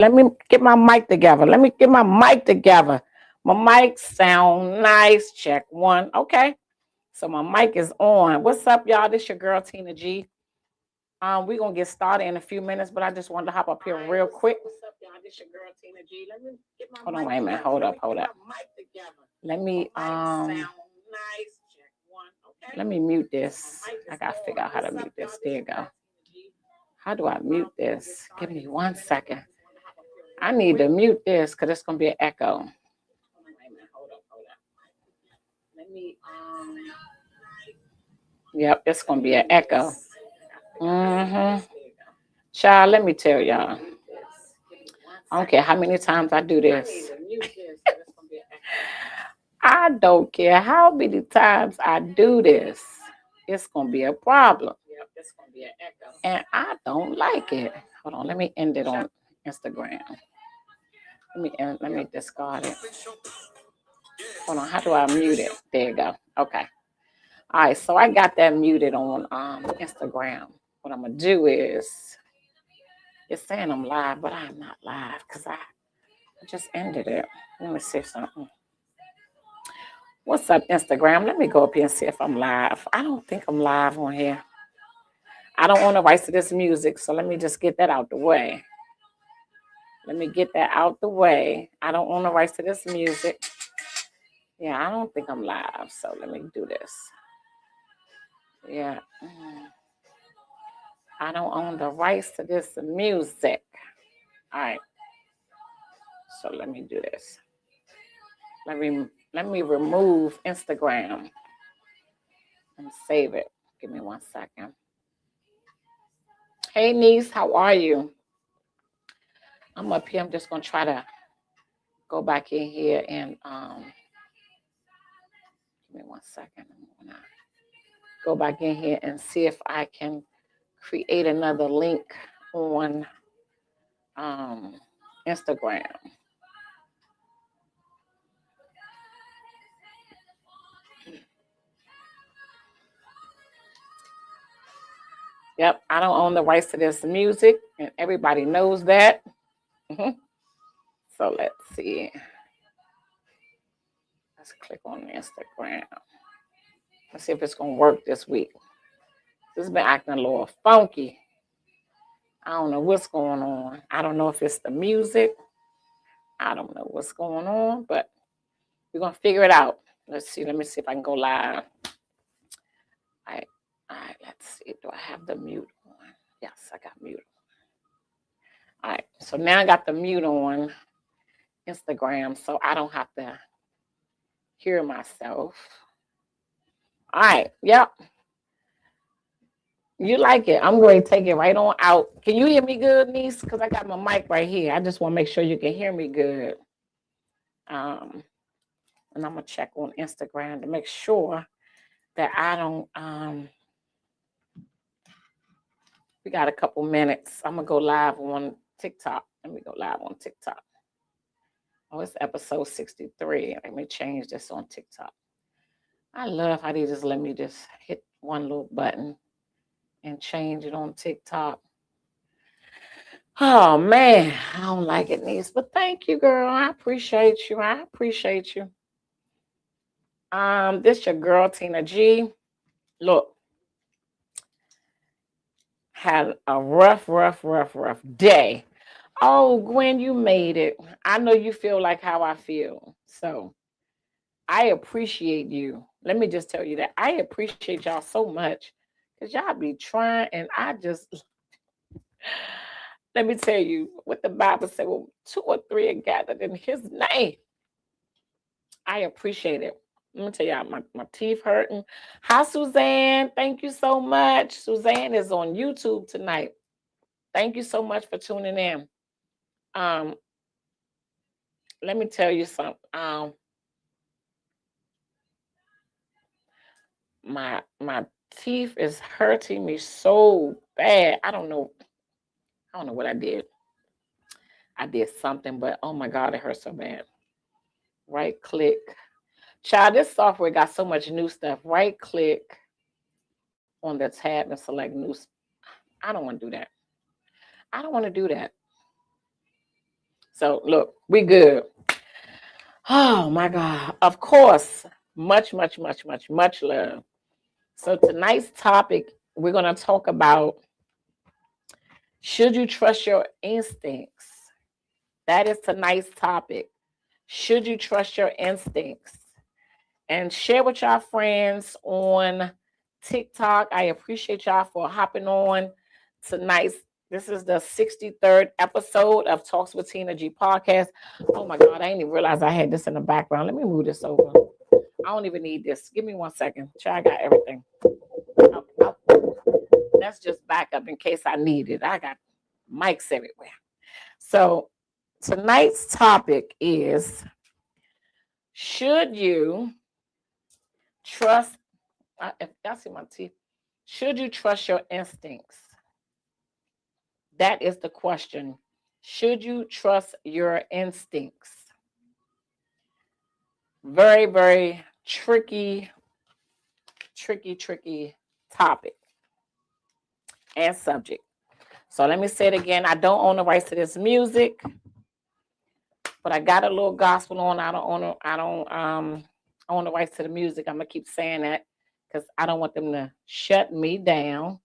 Let me get my mic together. Let me get my mic together. My mic sound nice. Check one. Okay. So my mic is on. What's up, y'all? This your girl Tina G. We're gonna get started in a few minutes, but I just wanted to hop up here real quick. What's up, y'all? This your girl Tina G. Let me get my hold on, wait a minute. Hold up, hold up. Let me sound nice. Check one. Okay. Let me mute this. I gotta figure out how to mute this. There you go. How do I mute this? Give me 1 second. I need to mute this because it's gonna be an echo. Hold up. Let me Yep, it's gonna be an echo. Child, let me tell y'all. I don't care how many times I do this. I don't care how many times I do this. It's gonna be a problem. And I don't like it. Hold on, let me end it on Instagram. Let me discard it. Hold on, how do I mute it? There you go. Okay. All right, so I got that muted on Instagram. What I'm gonna do is, it's saying I'm live, but I'm not live because I just ended it. Let me see something. What's up, Instagram? Let me go up here and see if I'm live. I don't think I'm live on here. I don't own the rights to this music, so let me just get that out the way. I don't own the rights to this music. Yeah, I don't think I'm live, so let me do this. Yeah. I don't own the rights to this music. All right. So let me do this. Let me remove Instagram and save it. Give me 1 second. Hey niece, how are you? I'm up here. I'm just gonna try to go back in here and give me 1 second. I'm gonna go back in here and see if I can create another link on Instagram. Yep, I don't own the rights to this music, and everybody knows that. So let's see. Let's click on Instagram. Let's see if it's gonna work this week. This has been acting a little funky. I don't know what's going on. I don't know if it's the music. I don't know what's going on, but we're gonna figure it out. Let's see. Let me see if I can go live. All right. Let's see. Do I have the mute on? Yes, I got mute. All right. So now I got the mute on Instagram, so I don't have to hear myself. All right. Yep. You like it. I'm going to take it right on out. Can you hear me good, niece? Because I got my mic right here. I just want to make sure you can hear me good. And I'm going to check on Instagram to make sure that I don't. We got a couple minutes. I'm going to go live on TikTok. Let me go live on TikTok. Oh, it's episode 63. Let me change this on TikTok. I love how they just let me just hit one little button and change it on TikTok. Oh man, I don't like it, niece. But thank you, girl. I appreciate you. This your girl Tina G. Look, had a rough day. Oh, Gwen, you made it. I know you feel like how I feel. So I appreciate you. Let me just tell you that I appreciate y'all so much because y'all be trying, and I just let me tell you what the Bible said. Well, 2 or 3 are gathered in His name. I appreciate it. Let me tell y'all, my teeth hurting. Hi, Suzanne. Thank you so much. Suzanne is on YouTube tonight. Thank you so much for tuning in. Let me tell you something. My teeth is hurting me so bad. I don't know what I did. I did something, but oh my God, it hurts so bad. Right click. Child, this software got so much new stuff. Right click on the tab and select new. I don't want to do that. So look, we good. Oh my God. Of course, much love. So tonight's topic, we're going to talk about, should you trust your instincts? That is tonight's topic. Should you trust your instincts? And share with y'all friends on TikTok. I appreciate y'all for hopping on tonight's. This is the 63rd episode of Talks with Tina G podcast. Oh my God, I didn't even realize I had this in the background. Let me move this over. I don't even need this. Give me 1 second. I got everything. That's just backup in case I need it. I got mics everywhere. So tonight's topic is, should you trust, if y'all see my teeth, should you trust your instincts? That is the question. Should you trust your instincts? Very, very tricky topic and subject. So let me say it again. I don't own the rights to this music, but I got a little gospel on. I don't own the rights to the music. I'm gonna keep saying that because I don't want them to shut me down.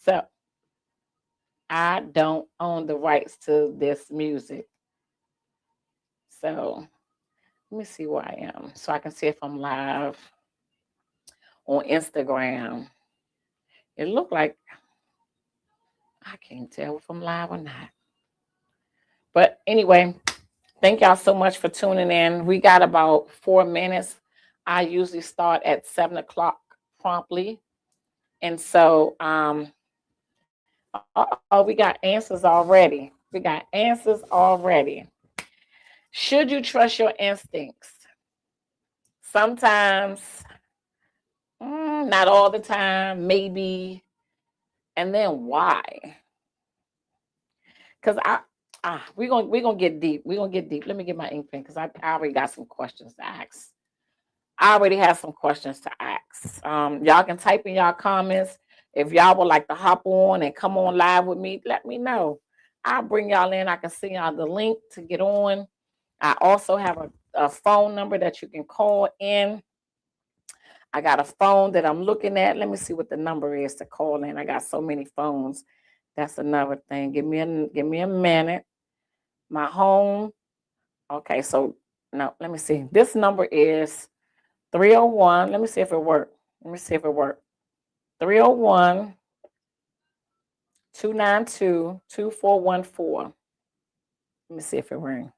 So I don't own the rights to this music. So let me see where I am so I can see if I'm live on Instagram. It looked like, I can't tell if I'm live or not. But anyway, thank y'all so much for tuning in. We got about 4 minutes. I usually start at 7 o'clock promptly. And so, we got answers already. Should you trust your instincts? Sometimes, not all the time, maybe. And then why? Because we're gonna get deep. Let me get my ink pen because I already got some questions to ask. I already have some questions to ask. Y'all can type in y'all comments. If y'all would like to hop on and come on live with me, let me know. I'll bring y'all in. I can send y'all the link to get on. I also have a phone number that you can call in. I got a phone that I'm looking at. Let me see what the number is to call in. I got so many phones. That's another thing. Give me a minute. My home. Okay, so no, let me see. This number is 301. Let me see if it worked. 301 292 2414. Let me see if it rang.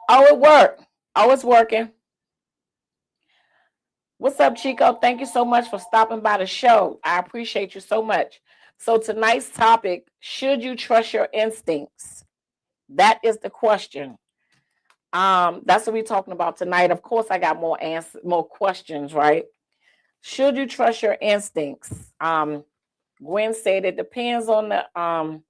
Oh, it worked. Oh, it's working. What's up, Chico? Thank you so much for stopping by the show. I appreciate you so much. So tonight's topic, should you trust your instincts? That is the question. That's what we're talking about tonight. Of course, I got more questions, right? Should you trust your instincts? Gwen said it depends on the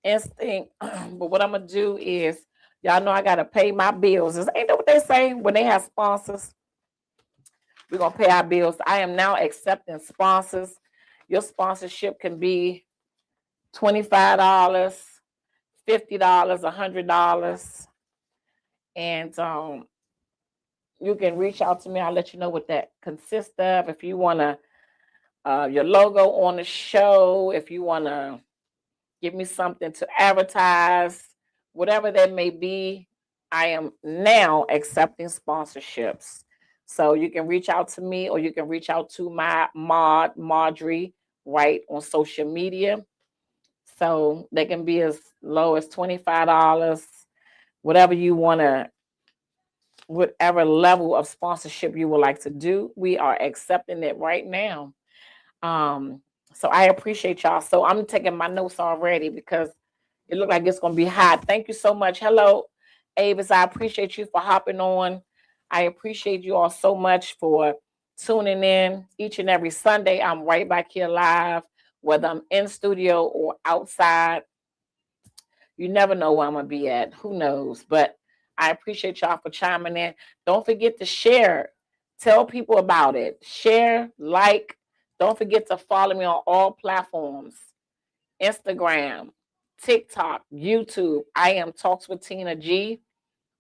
instinct, but what I'm gonna do is, y'all know I gotta pay my bills. Ain't that what they say when they have sponsors? We're gonna pay our bills. I am now accepting sponsors. Your sponsorship can be $25, $50, $100, and you can reach out to me. I'll let you know what that consists of. If you wanna your logo on the show, if you wanna give me something to advertise, whatever that may be, I am now accepting sponsorships. So you can reach out to me, or you can reach out to my Marjorie, right, on social media. So they can be as low as $25, whatever you want to, whatever level of sponsorship you would like to do. We are accepting it right now. So I appreciate y'all. So I'm taking my notes already because it looked like it's going to be hot. Thank you so much. Hello, Avis. I appreciate you for hopping on. I appreciate you all so much for tuning in each and every Sunday. I'm right back here live, whether I'm in studio or outside. You never know where I'm going to be at. Who knows? But I appreciate y'all for chiming in. Don't forget to share. Tell people about it. Share, like. Don't forget to follow me on all platforms. Instagram, TikTok, YouTube, I am Talks with Tina G.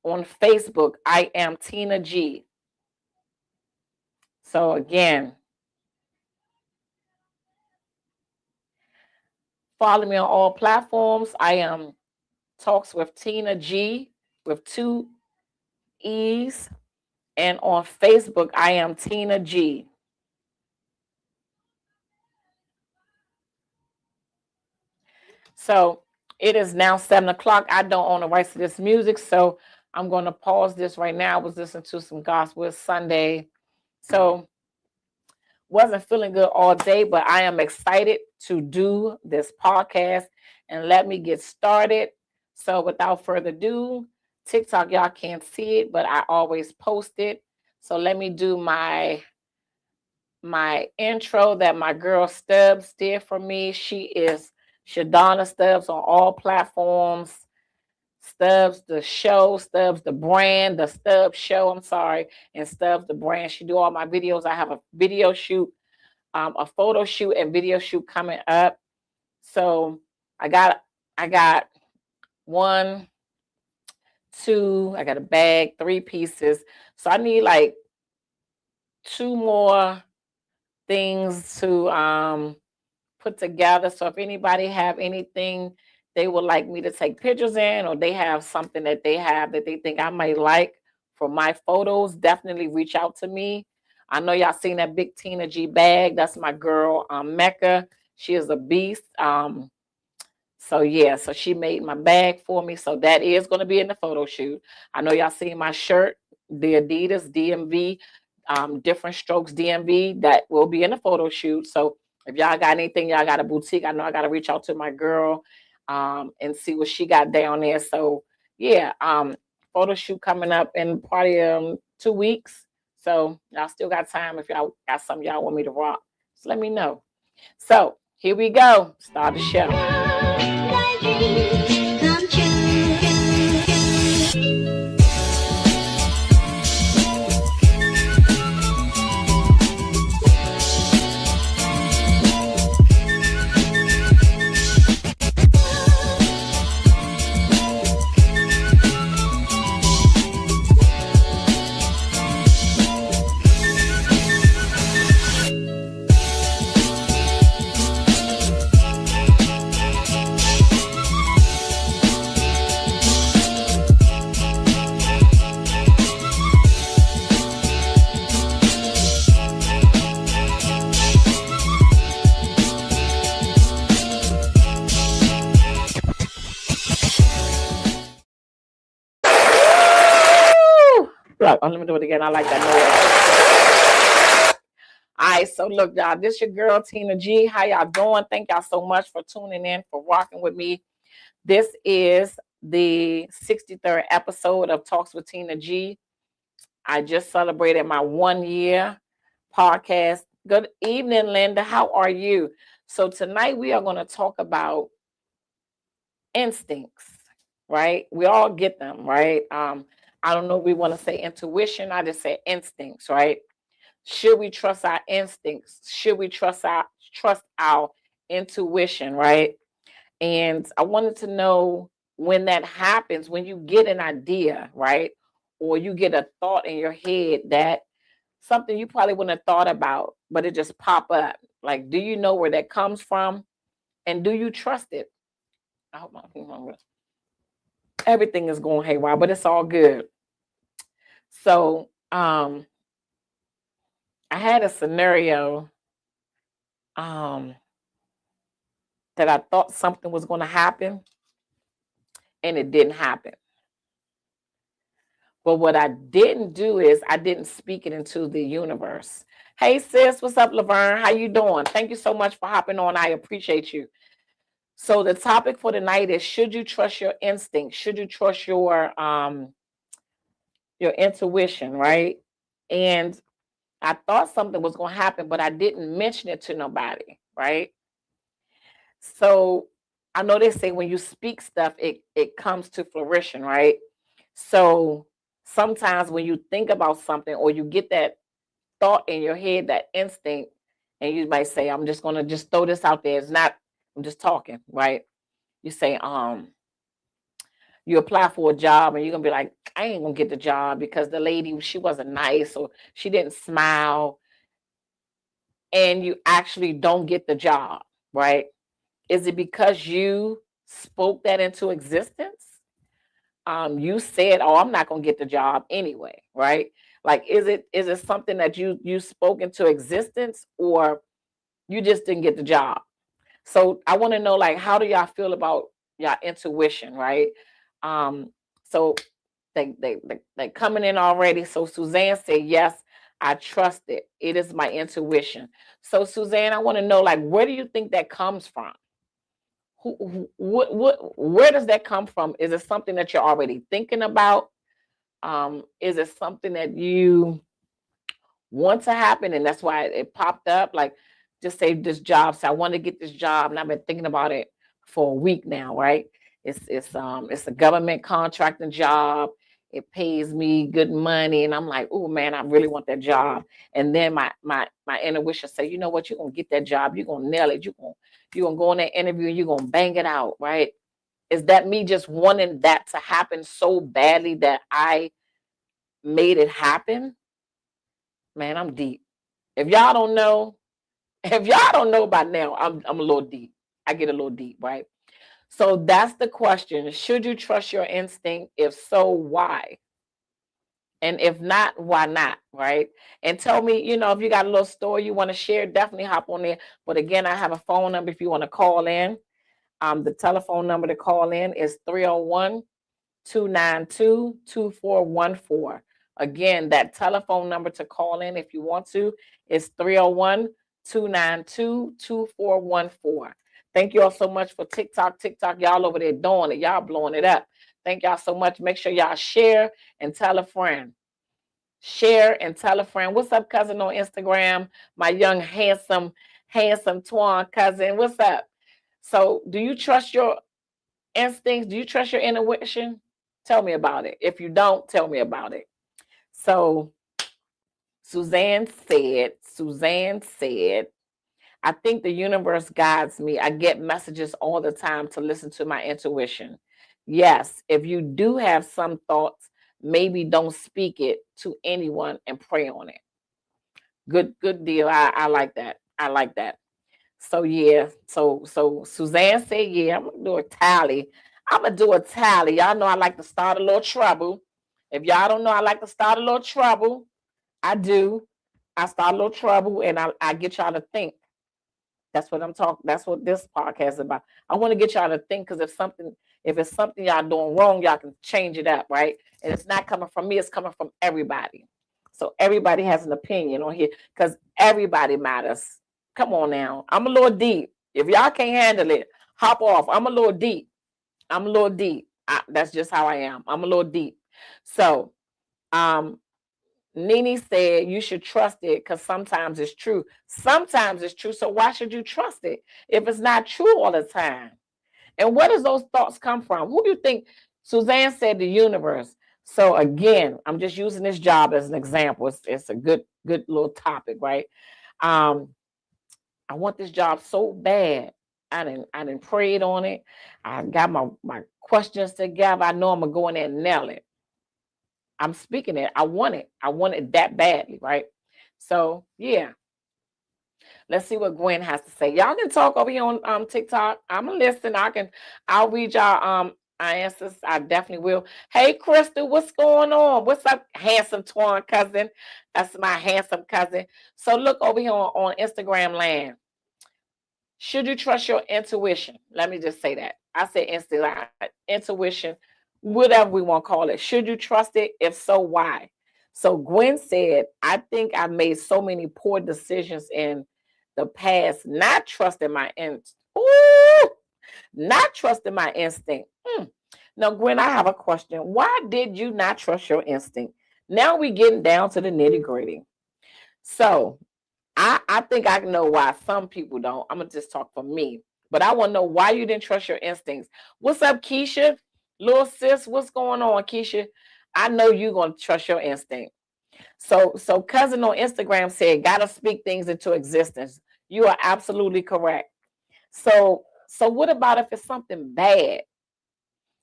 On Facebook, I am Tina G. So again, follow me on all platforms. I am Talks with Tina G with 2 E's. And on Facebook, I am Tina G. So it is now 7 o'clock. I don't own the rights to this music, so I'm going to pause this right now. I was listening to some gospel Sunday. So wasn't feeling good all day, but I am excited to do this podcast and let me get started. So without further ado, TikTok, y'all can't see it, but I always post it. So let me do my intro that my girl Stubbs did for me. She is Shadonna Stubbs on all platforms. Stubbs the show, Stubbs the brand, the Stubbs show, I'm sorry, and Stubbs the brand. She do all my videos. I have a video shoot, a photo shoot and video shoot coming up. So I got 1, 2, I got a bag, 3 pieces. So I need like 2 more things to put together. So if anybody have anything they would like me to take pictures in, or they have something that they have that they think I might like for my photos, definitely reach out to me. I know y'all seen that big Tina G bag. That's my girl, Mecca. She is a beast. So yeah, so she made my bag for me. So that is going to be in the photo shoot. I know y'all seen my shirt, the Adidas DMV, Different Strokes DMV, that will be in the photo shoot. So if y'all got anything, y'all got a boutique, I know I got to reach out to my girl and see what she got down there. So yeah, photo shoot coming up in probably 2 weeks. So y'all still got time. If y'all got something y'all want me to rock, just let me know. So here we go. Start the show. Come true. Look, let me do it again. I like that noise. All right, so look, y'all, this your girl, Tina G. How y'all doing? Thank y'all so much for tuning in, for rocking with me. This is the 63rd episode of Talks with Tina G. I just celebrated my 1-year podcast. Good evening, Linda. How are you? So tonight we are going to talk about instincts, right? We all get them, right? I don't know if we want to say intuition. I just say instincts, right? Should we trust our instincts? Should we trust our intuition, right? And I wanted to know, when that happens, when you get an idea, right? Or you get a thought in your head that something you probably wouldn't have thought about, but it just pop up. Like, do you know where that comes from? And do you trust it? I hope everything is going haywire, but it's all good. So I had a scenario that I thought something was going to happen, and it didn't happen. But what I didn't do is I didn't speak it into the universe. Hey sis, what's up, Laverne? How you doing? Thank you so much for hopping on. I appreciate you. So the topic for tonight is, should you trust your instinct? Should you trust your intuition, right? And I thought something was going to happen, but I didn't mention it to nobody, right? So I know they say when you speak stuff, it comes to fruition, right? So sometimes when you think about something, or you get that thought in your head, that instinct, and you might say, I'm just going to just throw this out there. It's not, I'm just talking, right? you say, you apply for a job and you're gonna be like, I ain't gonna get the job because the lady, she wasn't nice or she didn't smile, and you actually don't get the job, right? Is it because you spoke that into existence? You said, "Oh, I'm not gonna get the job anyway," right? Like, is it something that you spoke into existence, or you just didn't get the job? So I want to know, like, how do y'all feel about your intuition, right? Um, so they coming in already. So Suzanne said, yes, I trust it. It is my intuition. So Suzanne, I want to know, like, where do you think that comes from? Where does that come from? Is it something that you're already thinking about? Is it something that you want to happen and that's why it popped up? Like, just say this job. So I want to get this job, and I've been thinking about it for a week now, right? It's a government contracting job. It pays me good money, and I'm like, oh man, I really want that job. And then my intuition say, you know what, you're gonna get that job, you're gonna nail it, you're gonna go in that interview and you're gonna bang it out, right? Is that me just wanting that to happen so badly that I made it happen? Man, I'm deep. If y'all don't know, if y'all don't know by now, I'm a little deep. I get a little deep, right? So that's the question. Should you trust your instinct? If so, why? And if not, why not? Right? And tell me, if you got a little story you want to share, definitely hop on there. But again, I have a phone number if you want to call in. The telephone number to call in is 301-292-2414. Again, that telephone number to call in if you want to is 301-292-2414. Thank you all so much for TikTok. Y'all over there doing it. Y'all blowing it up. Thank y'all so much. Make sure y'all share and tell a friend. Share and tell a friend. What's up, cousin, on Instagram? My young, handsome Twan cousin. What's up? So, do you trust your instincts? Do you trust your intuition? Tell me about it. If you don't, tell me about it. So Suzanne said, I think the universe guides me. I get messages all the time to listen to my intuition. Yes, if you do have some thoughts, maybe don't speak it to anyone and pray on it. Good deal. I like that. I like that. So yeah, so Suzanne said, yeah, I'm gonna do a tally. I'm gonna do a tally. Y'all know I like to start a little trouble. If y'all don't know, I like to start a little trouble. I do. I start a little trouble and I get y'all to think. That's what I'm talking. That's what this podcast is about. I want to get y'all to think, because if it's something y'all doing wrong, y'all can change it up, right? And it's not coming from me, it's coming from everybody. So everybody has an opinion on here because everybody matters. Come on now. I'm a little deep. If y'all can't handle it, hop off. I'm a little deep. That's just how I am. I'm a little deep. So, Nene said you should trust it because sometimes it's true. Sometimes it's true. So why should you trust it if it's not true all the time? And where does those thoughts come from? Who do you think? Suzanne said the universe. So again, I'm just using this job as an example. It's a good little topic, right? I want this job so bad. I didn't prayed on it. I got my questions together. I know I'm gonna go in there and nail it. I'm speaking it. I want it. I want it that badly, right? So yeah. Let's see what Gwen has to say. Y'all can talk over here on TikTok. I'm a listen. I'll read y'all answers. I definitely will. Hey Crystal, what's going on? What's up, handsome Twan cousin? That's my handsome cousin. So look over here on Instagram land. Should you trust your intuition? Let me just say that. I say intuition, whatever we want to call it. Should you trust it? If so, why? So Gwen said, I think I made so many poor decisions in the past, not trusting my instinct. Now, Gwen, I have a question. Why did you not trust your instinct? Now we getting down to the nitty gritty. So I think I know why some people don't. I'm gonna just talk for me, but I want to know why you didn't trust your instincts. What's up, Keisha? Little sis, what's going on, Keisha? I know you're gonna trust your instinct. So cousin on Instagram said, gotta speak things into existence. You are absolutely correct. So So what about if it's something bad?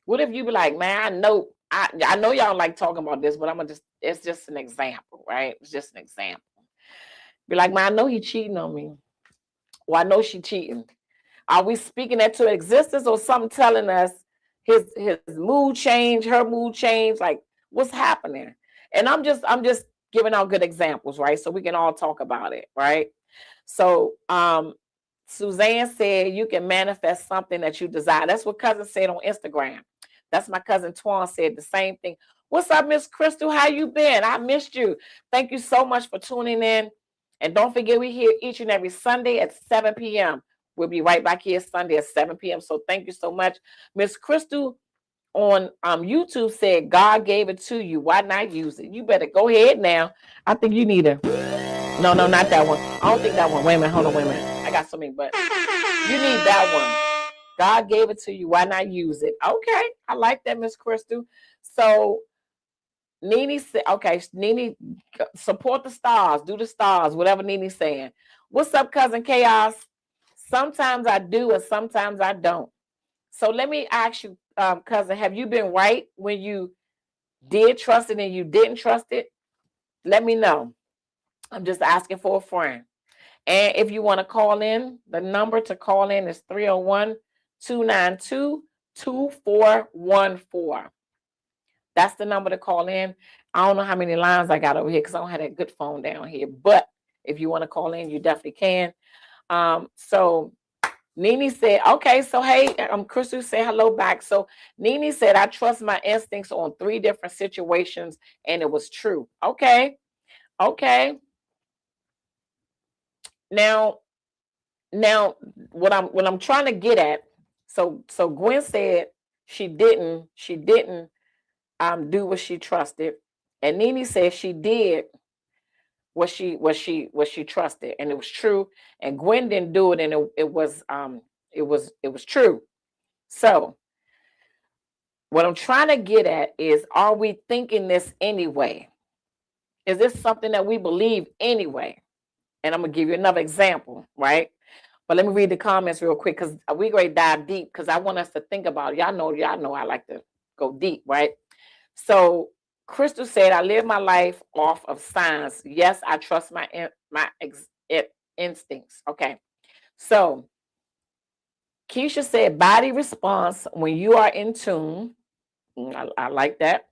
What if you be like, man, I know y'all like talking about this, but it's just an example, right? It's just an example. Be like, man, I know he cheating on me. Well, I know she cheating. Are we speaking that to existence or something telling us his mood change, her mood change? Like, what's happening? And I'm just giving out good examples, right? So we can all talk about it, right? So Suzanne said you can manifest something that you desire. That's what cousin said on Instagram. That's my cousin Twan said the same thing. What's up, Miss Crystal? How you been? I missed you. Thank you so much for tuning in. And don't forget, we here each and every Sunday at 7 p.m. We'll be right back here Sunday at 7 p.m. So thank you so much. Miss Crystal on YouTube said, God gave it to you. Why not use it? You better go ahead now. I think you need a... No, not that one. I don't think that one. Wait a minute. Hold on, wait a minute. I got so many, but you need that one. God gave it to you. Why not use it? Okay. I like that, Miss Crystal. So Nene said, okay, Nene, support the stars, do the stars, whatever Nene's saying. What's up, cousin Chaos? Sometimes I do and sometimes I don't. So let me ask you, cousin, have you been right when you did trust it and you didn't trust it? Let me know. I'm just asking for a friend. And if you want to call in, the number to call in is 301-292-2414. That's the number to call in. I don't know how many lines I got over here because I don't have that good phone down here. But if you want to call in, you definitely can. So Nene said, okay, so hey, Crystal said hello back. So Nene said, I trust my instincts on 3 different situations, and it was true. Okay. Now what I'm trying to get at, so Gwen said she didn't do what she trusted, and Nene said she did what she trusted, and it was true, and Gwen didn't do it, and it was true. So what I'm trying to get at is, are we thinking this anyway? Is this something that we believe anyway? And I'm gonna give you another example, right? But let me read the comments real quick because we're going to dive deep because I want us to think about it. Y'all know I like to go deep, right? So Crystal said, I live my life off of signs. Yes, I trust my instincts. Okay. So Keisha said, body response when you are in tune. I like that.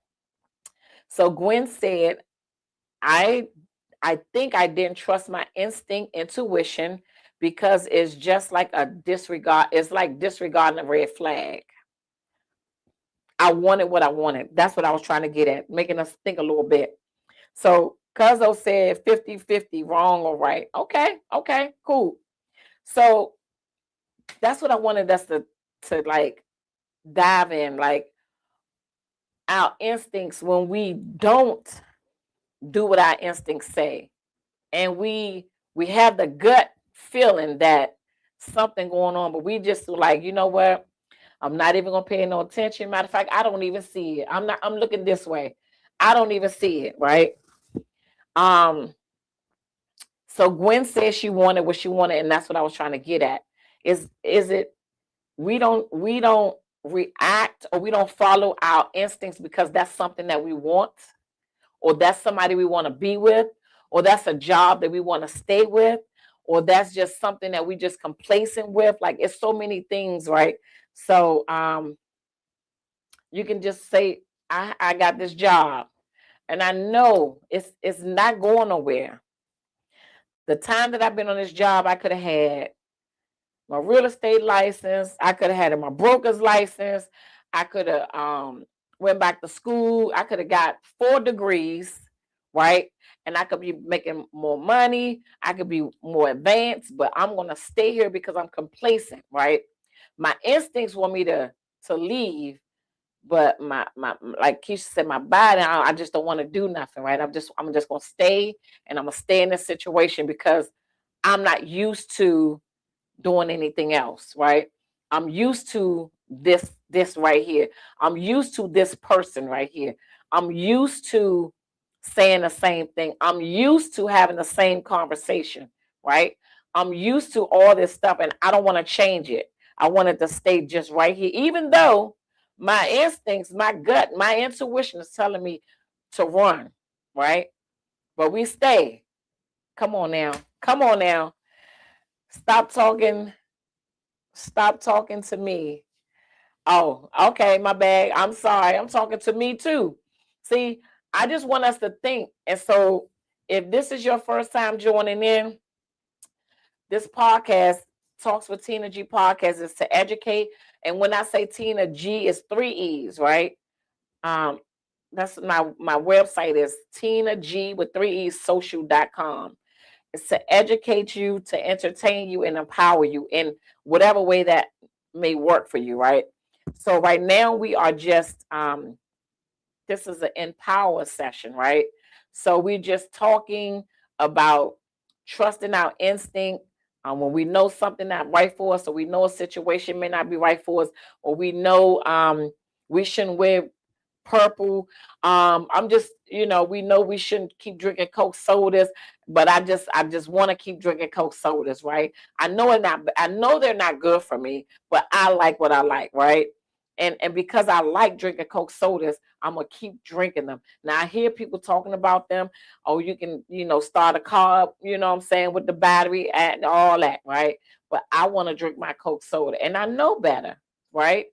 So Gwen said, I think I didn't trust my instinct, intuition, because it's just like a disregard. It's like disregarding a red flag. I wanted what I wanted. That's what I was trying to get at, making us think a little bit. So Cuzzo said 50-50, wrong or right. Okay, cool. So that's what I wanted us to like dive in, like our instincts when we don't do what our instincts say. And we have the gut feeling that something going on, but we just like, you know what? I'm not even gonna pay no attention. Matter of fact, I don't even see it. I'm looking this way. I don't even see it, right? So Gwen said she wanted what she wanted, and that's what I was trying to get at. Is it we don't react or we don't follow our instincts because that's something that we want, or that's somebody we want to be with, or that's a job that we want to stay with, or that's just something that we just complacent with. Like, it's so many things, right? So you can just say, I got this job and I know it's not going nowhere. The time that I've been on this job, I could have had my real estate license, I could have had my broker's license, I could have went back to school, I could have got 4 degrees, right? And I could be making more money, I could be more advanced, but I'm going to stay here because I'm complacent, right? My instincts want me to leave, but my like Keisha said, my body, I just don't want to do nothing, right? I'm just going to stay, and I'm going to stay in this situation because I'm not used to doing anything else, right? I'm used to this right here. I'm used to this person right here. I'm used to saying the same thing. I'm used to having the same conversation, right? I'm used to all this stuff, and I don't want to change it. I wanted to stay just right here, even though my instincts, my gut, my intuition is telling me to run, right? But we stay. Come on now. Come on now. Stop talking. Stop talking to me. Oh, okay, my bad. I'm sorry. I'm talking to me too. See, I just want us to think. And so, if this is your first time joining in, this podcast, Talks with Tina G podcast, is to educate. And when I say Tina G, it's 3 E's, right? Um, that's my website is Tina G with 3 E's social.com. It's to educate you, to entertain you, and empower you in whatever way that may work for you, right? So right now we are just this is an empower session, right? So we're just talking about trusting our instinct. When we know something not right for us, or we know a situation may not be right for us, or we know we shouldn't wear purple. I'm just, we know we shouldn't keep drinking Coke sodas, but I just want to keep drinking Coke sodas, right? I know they're not good for me, but I like what I like, right? And because I like drinking Coke sodas, I'm gonna keep drinking them. Now I hear people talking about them. Oh, you can, start a car up, what I'm saying, with the battery and all that, right? But I want to drink my Coke soda, and I know better, right?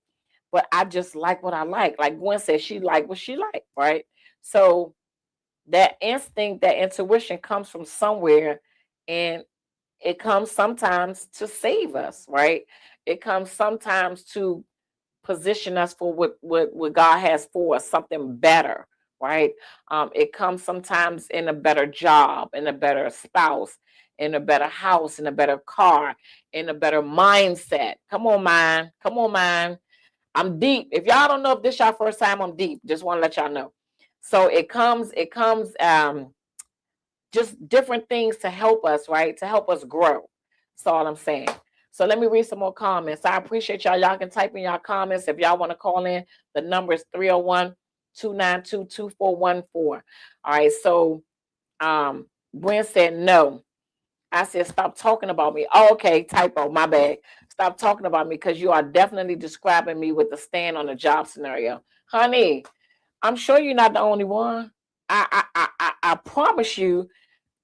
But I just like what I like. Like Gwen said, she liked what she liked, right? So that instinct, that intuition comes from somewhere, and it comes sometimes to save us, right? It comes sometimes to position us for what God has for us, something better, right? It comes sometimes in a better job, in a better spouse, in a better house, in a better car, in a better mindset. Come on, mind. Come on, mind. I'm deep. If y'all don't know if this y'all first time, I'm deep. Just want to let y'all know. So it comes just different things to help us, right? To help us grow. That's all I'm saying. So let me read some more comments. I appreciate y'all. Y'all can type in y'all comments if y'all want to call in. The number is 301-292-2414. All right. So Gwen said no. I said, stop talking about me. Oh, okay, typo, my bad. Stop talking about me, because you are definitely describing me with the stand on the job scenario. Honey, I'm sure you're not the only one. I promise you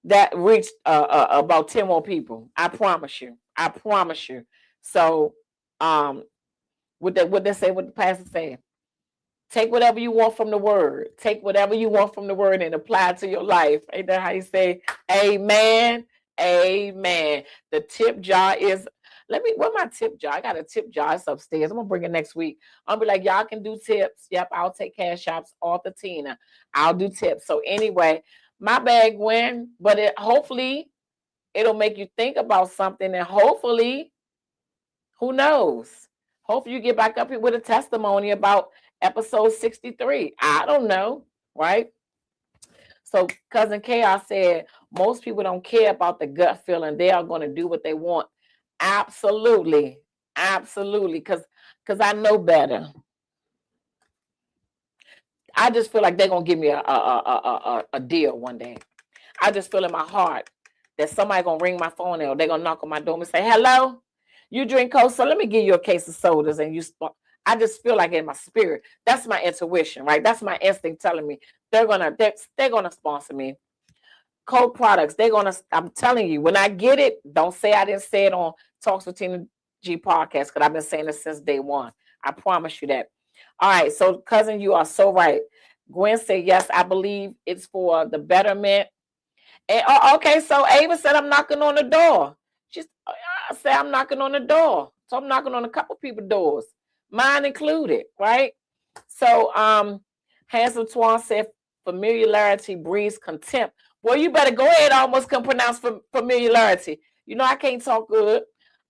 that reached about 10 more people. I promise you. I promise you. So what they say, what the pastor said. Take whatever you want from the word. Take whatever you want from the word and apply it to your life. Ain't that how you say amen? Amen. The tip jar is, where my tip jar? I got a tip jar. It's upstairs. I'm going to bring it next week. I'll be like, y'all can do tips. Yep, I'll take cash shops off the Tina. I'll do tips. So anyway, my bad, Gwen. But hopefully it'll make you think about something. And hopefully, who knows? Hopefully you get back up here with a testimony about episode 63. I don't know, right? So Cousin Chaos said, most people don't care about the gut feeling. They are going to do what they want. Absolutely. Absolutely. Because I know better. I just feel like they're going to give me a deal one day. I just feel in my heart that somebody going to ring my phone or they're going to knock on my door and say, hello, you drink Coke, so let me give you a case of sodas. And I just feel like in my spirit, that's my intuition, right? That's my instinct telling me they're gonna sponsor me. Coke products, I'm telling you, when I get it, don't say I didn't say it on Talks with Tina G podcast, because I've been saying it since day one. I promise you that. All right, so cousin, you are so right. Gwen said, yes, I believe it's for the betterment. And okay, so Ava said, I'm knocking on the door. I said, I'm knocking on the door. So I'm knocking on a couple people's doors, mine included, right? So Handsome Twan said, familiarity breeds contempt. Well, you better go ahead, almost can pronounce familiarity. I can't talk good.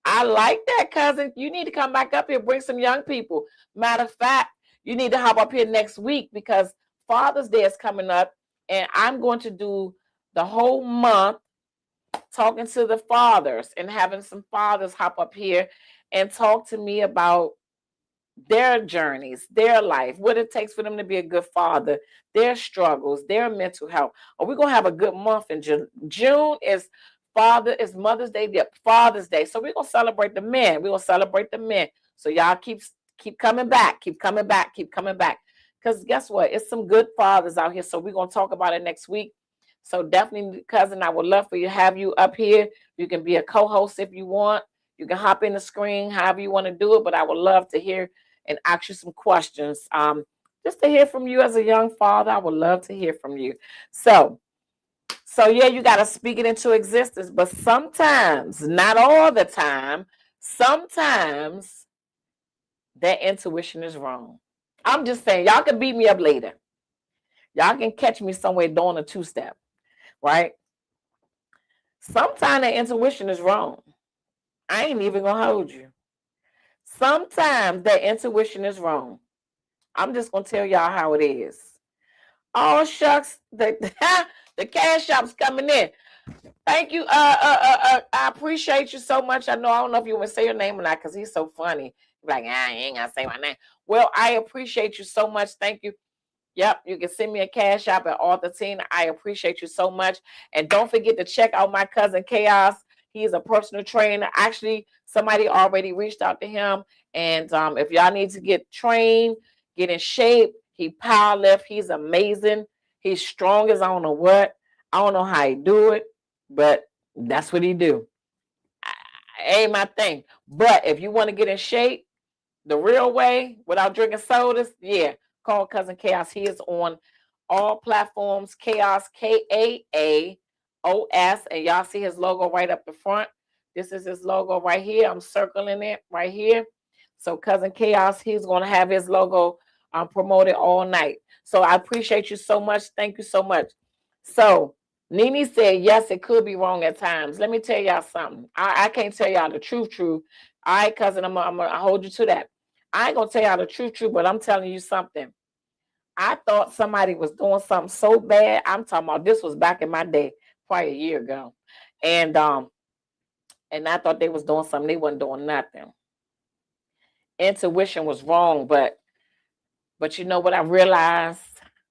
I like that, cousin. You need to come back up here, bring some young people. Matter of fact, you need to hop up here next week, because Father's Day is coming up, and I'm going to do the whole month talking to the fathers and having some fathers hop up here and talk to me about their journeys, their life, what it takes for them to be a good father, their struggles, their mental health. We're going to have a good month in June. June is It's Mother's Day, yep, Father's Day. So we're gonna celebrate the men. We're gonna celebrate the men. So y'all keep coming back, keep coming back, keep coming back. Because guess what? It's some good fathers out here. So we're gonna talk about it next week. So definitely, cousin, I would love for you to have you up here. You can be a co-host if you want. You can hop in the screen, however you want to do it. But I would love to hear and ask you some questions. Just to hear from you as a young father. I would love to hear from you. So yeah, you got to speak it into existence. But sometimes, not all the time, sometimes that intuition is wrong. I'm just saying, y'all can beat me up later. Y'all can catch me somewhere doing a two-step, right? Sometimes that intuition is wrong. I ain't even gonna hold you. Sometimes that intuition is wrong. I'm just gonna tell y'all how it is. Oh shucks, the the cash shop's coming in. Thank you. I appreciate you so much. I don't know if you want to say your name or not because he's so funny. Like, I ain't gonna say my name. Well, I appreciate you so much. Thank you. Yep, you can send me a cash app at Author Tina. I appreciate you so much. And don't forget to check out my cousin Chaos. He's a personal trainer. Actually, somebody already reached out to him. And if y'all need to get trained, get in shape, he power lift. He's amazing. He's strong as I don't know what. I don't know how he do it, but that's what he do. Ain't my thing. But if you want to get in shape the real way without drinking sodas, yeah, call Cousin Chaos. He is on all platforms. Chaos, Kaos, and y'all see his logo right up the front. This is his logo right here. I'm circling it right here. So Cousin Chaos, he's going to have his logo promoted all night. So I appreciate you so much. Thank you so much. So Nene said, yes, it could be wrong at times. Let me tell y'all something. I can't tell y'all the truth. All right, cousin, I'm going to hold you to that. I ain't going to tell y'all the truth, but I'm telling you something. I thought somebody was doing something so bad. I'm talking about this was back in my day, probably a year ago. And I thought they was doing something. They wasn't doing nothing. Intuition was wrong, but you know what I realized?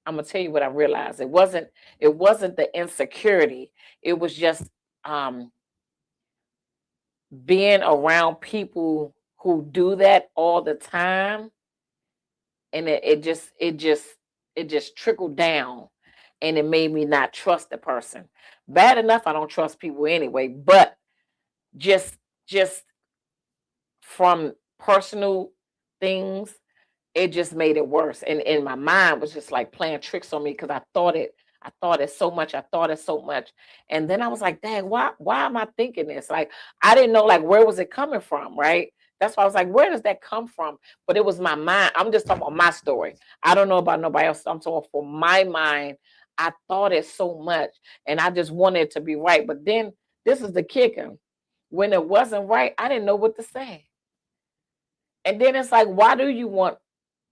I'm gonna tell you what I realized. It wasn't the insecurity. It was just being around people who do that all the time, and it just trickled down, and it made me not trust the person. Bad enough I don't trust people anyway, but just from personal things, it just made it worse. And in my mind was just like playing tricks on me because I thought it so much. And then I was like, dang, why am I thinking this? Like, I didn't know, like, where was it coming from, right? That's why I was like, where does that come from? But it was my mind. I'm just talking about my story. I don't know about nobody else. I'm talking for my mind. I thought it so much and I just wanted it to be right. But then this is the kicker. When it wasn't right, I didn't know what to say. And then it's like, why do you want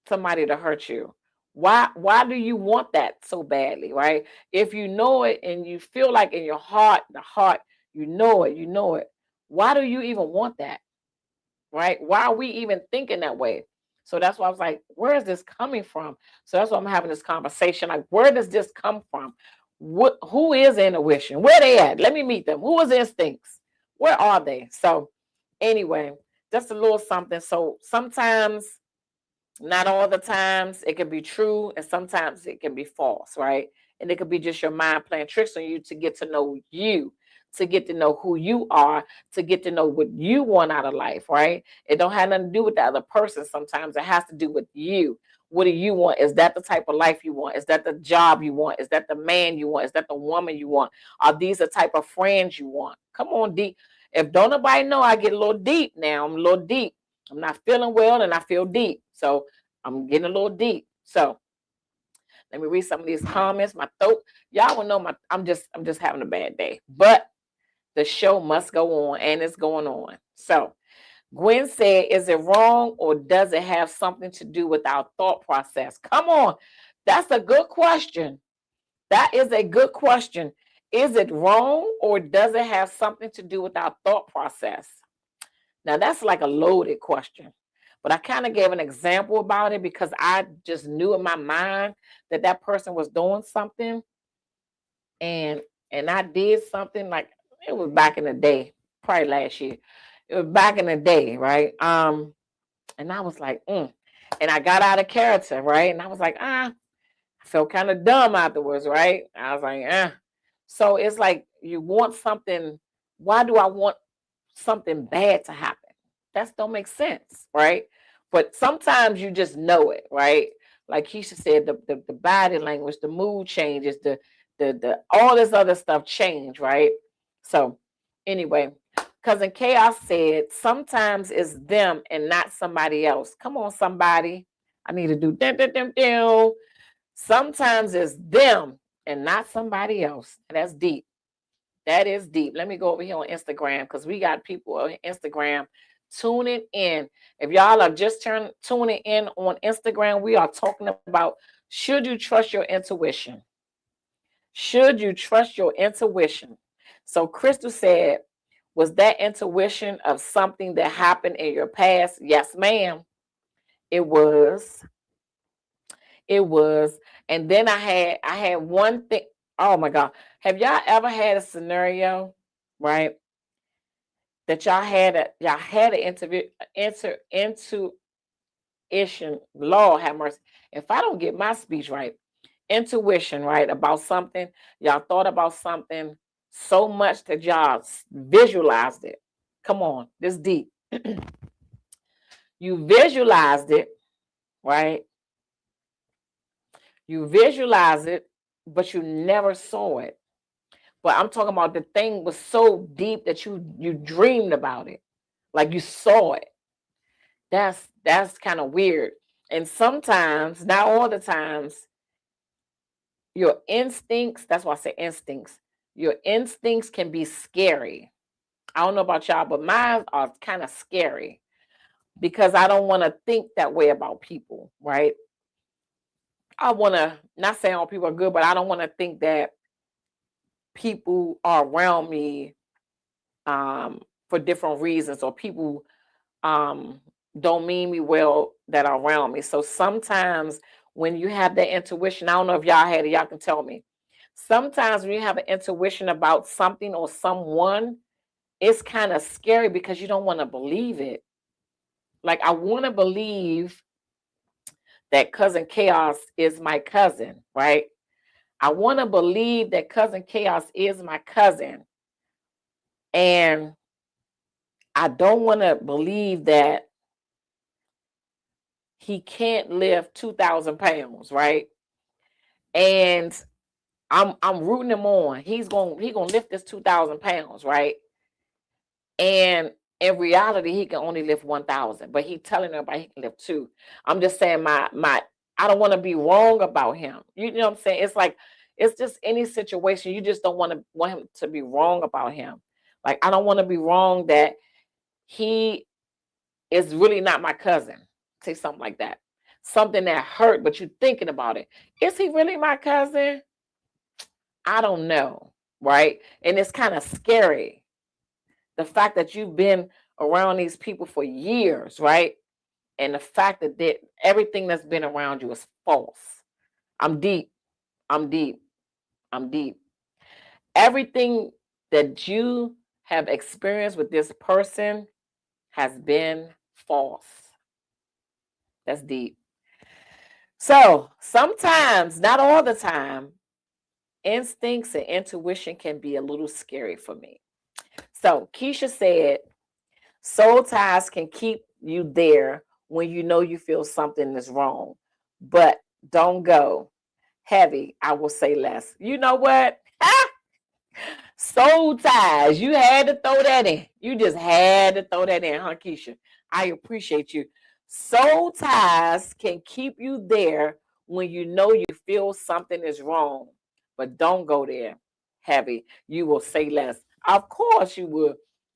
somebody to hurt you? Why do you want that so badly, right? If you know it and you feel like in your heart, you know it. Why do you even want that? Right? Why are we even thinking that way? So that's why I was like, where is this coming from? So that's why I'm having this conversation. Like, where does this come from? Who is intuition? Where they at? Let me meet them. Who is instincts? Where are they? So anyway, just a little something. So sometimes, not all the times, it can be true, and sometimes it can be false, right? And it could be just your mind playing tricks on you to get to know you, to get to know who you are, to get to know what you want out of life, right? It don't have nothing to do with the other person. Sometimes it has to do with you. What do you want? Is that the type of life you want? Is that the job you want? Is that the man you want? Is that the woman you want? Are these the type of friends you want? Come on, deep. If don't nobody know, I get a little deep now. I'm a little deep. I'm not feeling well and I feel deep. So I'm getting a little deep. So let me read some of these comments. My throat, y'all will know I'm just having a bad day. But the show must go on, and it's going on. So Gwen said, is it wrong or does it have something to do with our thought process? Come on. That's a good question. That is a good question. Is it wrong or does it have something to do with our thought process? Now, that's like a loaded question. But I kind of gave an example about it because I just knew in my mind that person was doing something. And I did something like It was back in the day, probably last year. It was back in the day, right? And I was like, and I got out of character, right? And I was like, I felt kind of dumb afterwards, right? I was like, So it's like you want something. Why do I want something bad to happen? That don't make sense, right? But sometimes you just know it, right? Like Keisha said, the body language, the mood changes, the all this other stuff change, right? So anyway, Cousin Chaos said sometimes it's them and not somebody else. Come on, somebody. I need to do dim. Sometimes it's them and not somebody else. That's deep. That is deep. Let me go over here on Instagram because we got people on Instagram tuning in. If y'all are just tuning in on Instagram, we are talking about should you trust your intuition? Should you trust your intuition? So Crystal said, was that intuition of something that happened in your past? Yes, ma'am. It was. It was. And then I had one thing. Oh my God. Have y'all ever had a scenario, right? That y'all had an intuition. Lord have mercy. If I don't get my speech right, intuition, right, about something, y'all thought about something so much that y'all visualized it. Come on, this deep. You visualized it, right? You visualized it, but you never saw it. But I'm talking about the thing was so deep that you dreamed about it, like you saw it. That's kind of weird. And sometimes, not all the times, your instincts, that's why I say instincts, your instincts can be scary. I don't know about y'all, but mine are kind of scary because I don't want to think that way about people, right? I want to, not saying all people are good, but I don't want to think that people are around me for different reasons, or people don't mean me well that are around me. So sometimes when you have that intuition, I don't know if y'all had it, y'all can tell me. Sometimes when you have an intuition about something or someone, it's kind of scary because you don't want to believe it. Like, I want to believe that Cousin Chaos is my cousin, right? I want to believe that Cousin Chaos is my cousin. And I don't want to believe that he can't lift 2,000 pounds, right? And I'm rooting him on. He's gonna lift this 2,000 pounds, right? And in reality, he can only lift 1,000, but he's telling everybody he can lift 2. I'm just saying I don't want to be wrong about him. You know what I'm saying? It's like, it's just any situation. You just don't want him to be wrong about him. Like, I don't want to be wrong that he is really not my cousin. Say something like that. Something that hurt, but you're thinking about it. Is he really my cousin? I don't know, right? And it's kind of scary. The fact that you've been around these people for years, right? And the fact that everything that's been around you is false. I'm deep. I'm deep. I'm deep. Everything that you have experienced with this person has been false. That's deep. So sometimes, not all the time, instincts and intuition can be a little scary for me. So Keisha said, soul ties can keep you there when you know you feel something is wrong, but don't go heavy. I will say less. You know what? Soul ties. You had to throw that in. You just had to throw that in, huh, Keisha? I appreciate you. Soul ties can keep you there when you know you feel something is wrong, but don't go there heavy. You will say less. Of course you would.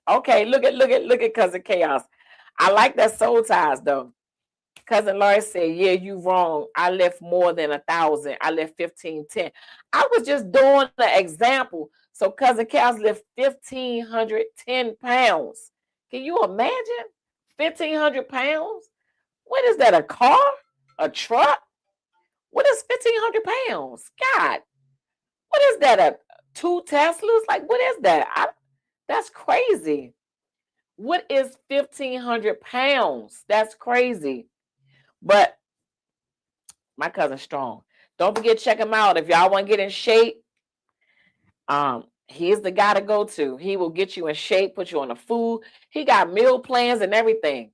Okay, look at Cousin Chaos. I like that soul ties though. Cousin Laurie said, yeah, you wrong. I left more than 1,000. I left 1,510. I was just doing the example. So Cousin Chaos left 1,510 pounds. Can you imagine? 1,500 pounds? What is that, a car? A truck? What is 1,500 pounds? God, what is that, 2 Teslas? Like, what is that? That's crazy. What is 1,500 pounds? That's crazy. But my cousin's strong. Don't forget to check him out. If y'all want to get in shape, he's the guy to go to. He will get you in shape, put you on the food. He got meal plans and everything.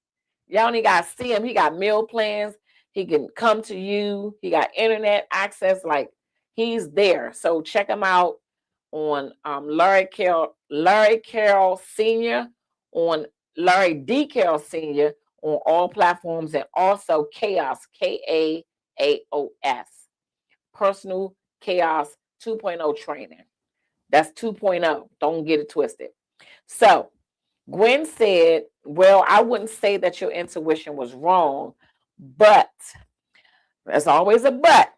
Y'all only got to see him. He got meal plans. He can come to you. He got internet access. Like, he's there. So check him out on Larry Carroll Sr., on Larry D. Carroll Sr. on all platforms, and also Chaos, KAAOS, Personal Chaos 2.0 training. That's 2.0. Don't get it twisted. So Gwen said, well, I wouldn't say that your intuition was wrong, but there's always a but,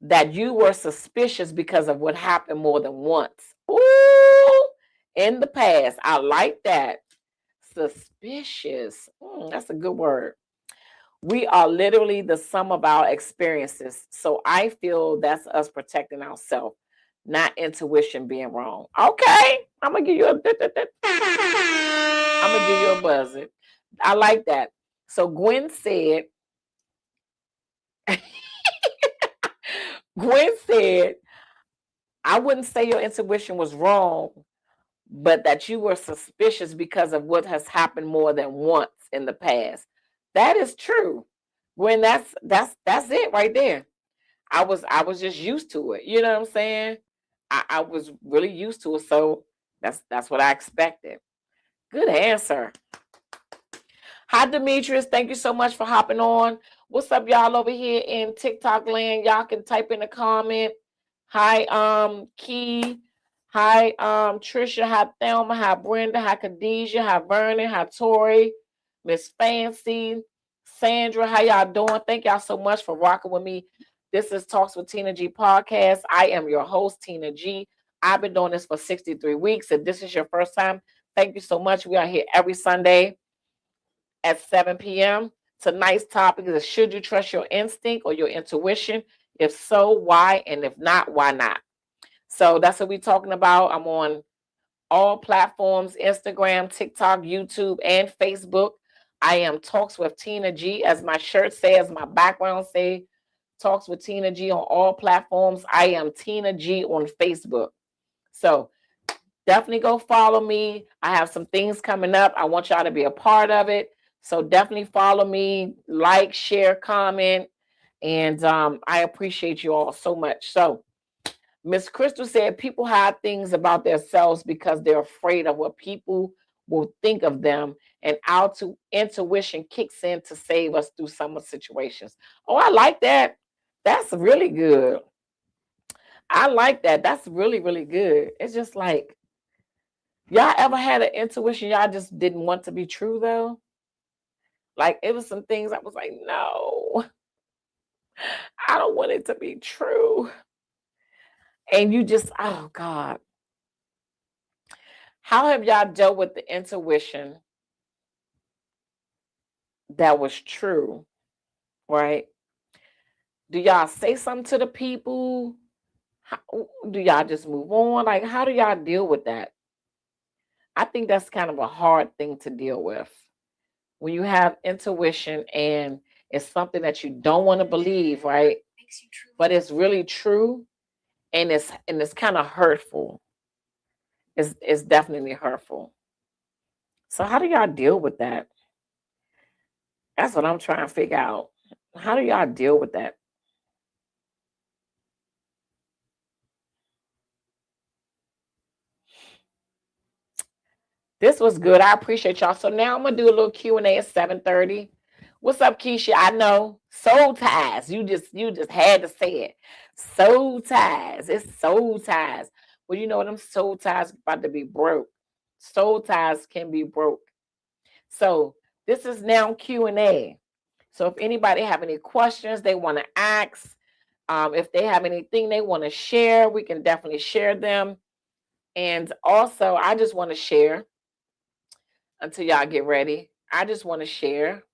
that you were suspicious because of what happened more than once. Ooh, in the past. I like that. Suspicious. That's a good word. We are literally the sum of our experiences. So I feel that's us protecting ourselves, not intuition being wrong. Okay, I'm gonna give you a buzzer. I like that. So Gwen said, I wouldn't say your intuition was wrong, but that you were suspicious because of what has happened more than once in the past. That is true. Gwen, that's it right there. I was just used to it. You know what I'm saying? I was really used to it, so that's what I expected. Good answer. Hi, Demetrius. Thank you so much for hopping on. What's up, y'all over here in TikTok land? Y'all can type in a comment. Hi, Key. Hi, Trisha. Hi, Thelma. Hi, Brenda. Hi, Khadijah. Hi, Vernon. Hi, Tori. Miss Fancy. Sandra. How y'all doing? Thank y'all so much for rocking with me. This is Talks with Tina G podcast. I am your host, Tina G. I've been doing this for 63 weeks. If this is your first time, thank you so much. We are here every Sunday at 7 p.m. Tonight's topic is, should you trust your instinct or your intuition? If so, why? And if not, why not? So that's what we're talking about. I'm on all platforms, Instagram, TikTok, YouTube, and Facebook. I am Talks with Tina G, as my shirt says, my background say, Talks with Tina G on all platforms. I am Tina G on Facebook. So definitely go follow me. I have some things coming up. I want y'all to be a part of it. So definitely follow me, like, share, comment, and I appreciate you all so much. So Miss Crystal said people hide things about themselves because they're afraid of what people will think of them, and our intuition kicks in to save us through some situations. Oh, I like that. That's really good. I like that. That's really, really good. It's just like, y'all ever had an intuition y'all just didn't want to be true though? Like, it was some things I was like, no, I don't want it to be true. And you just, oh God. How have y'all dealt with the intuition that was true, right? Do y'all say something to the people? How, do y'all just move on? Like, how do y'all deal with that? I think that's kind of a hard thing to deal with. When you have intuition and it's something that you don't want to believe, right? But it's really true, and it's kind of hurtful. It's definitely hurtful. So how do y'all deal with that? That's what I'm trying to figure out. How do y'all deal with that? This was good. I appreciate y'all. So now I'm gonna do a little Q&A at 7:30. What's up, Keisha? I know soul ties. You just had to say it. Soul ties. It's soul ties. Well, you know what? Them soul ties about to be broke. Soul ties can be broke. So this is now Q&A. So if anybody have any questions they want to ask, if they have anything they want to share, we can definitely share them. And also, I just want to share until y'all get ready. I just want to share.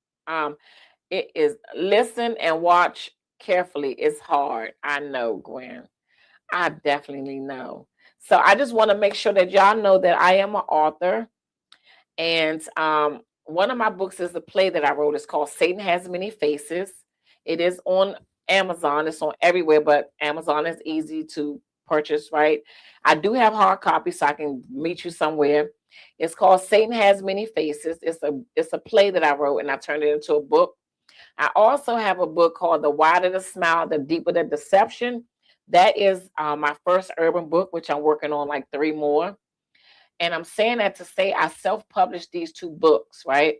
It is, listen and watch carefully. It's hard. I know, Gwen. I definitely know. So I just want to make sure that y'all know that I am an author. And one of my books is a play that I wrote. It's called Satan Has Many Faces. It is on Amazon. It's on everywhere, but Amazon is easy to purchase, right? I do have hard copies, so I can meet you somewhere. It's called Satan Has Many Faces. It's a play that I wrote, and I turned it into a book. I also have a book called The Wider the Smile, The Deeper the Deception. That is my first urban book, which I'm working on like 3 more. And I'm saying that to say I self-published these 2 books, right?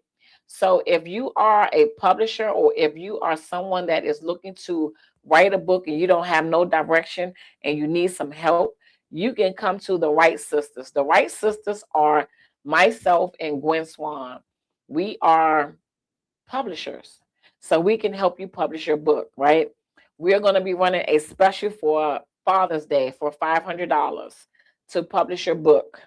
So if you are a publisher, or if you are someone that is looking to write a book and you don't have no direction and you need some help, you can come to the Wright Sisters. The Wright Sisters are myself and Gwen Swan. We are publishers. So we can help you publish your book, right? We're going to be running a special for Father's Day for $500 to publish your book.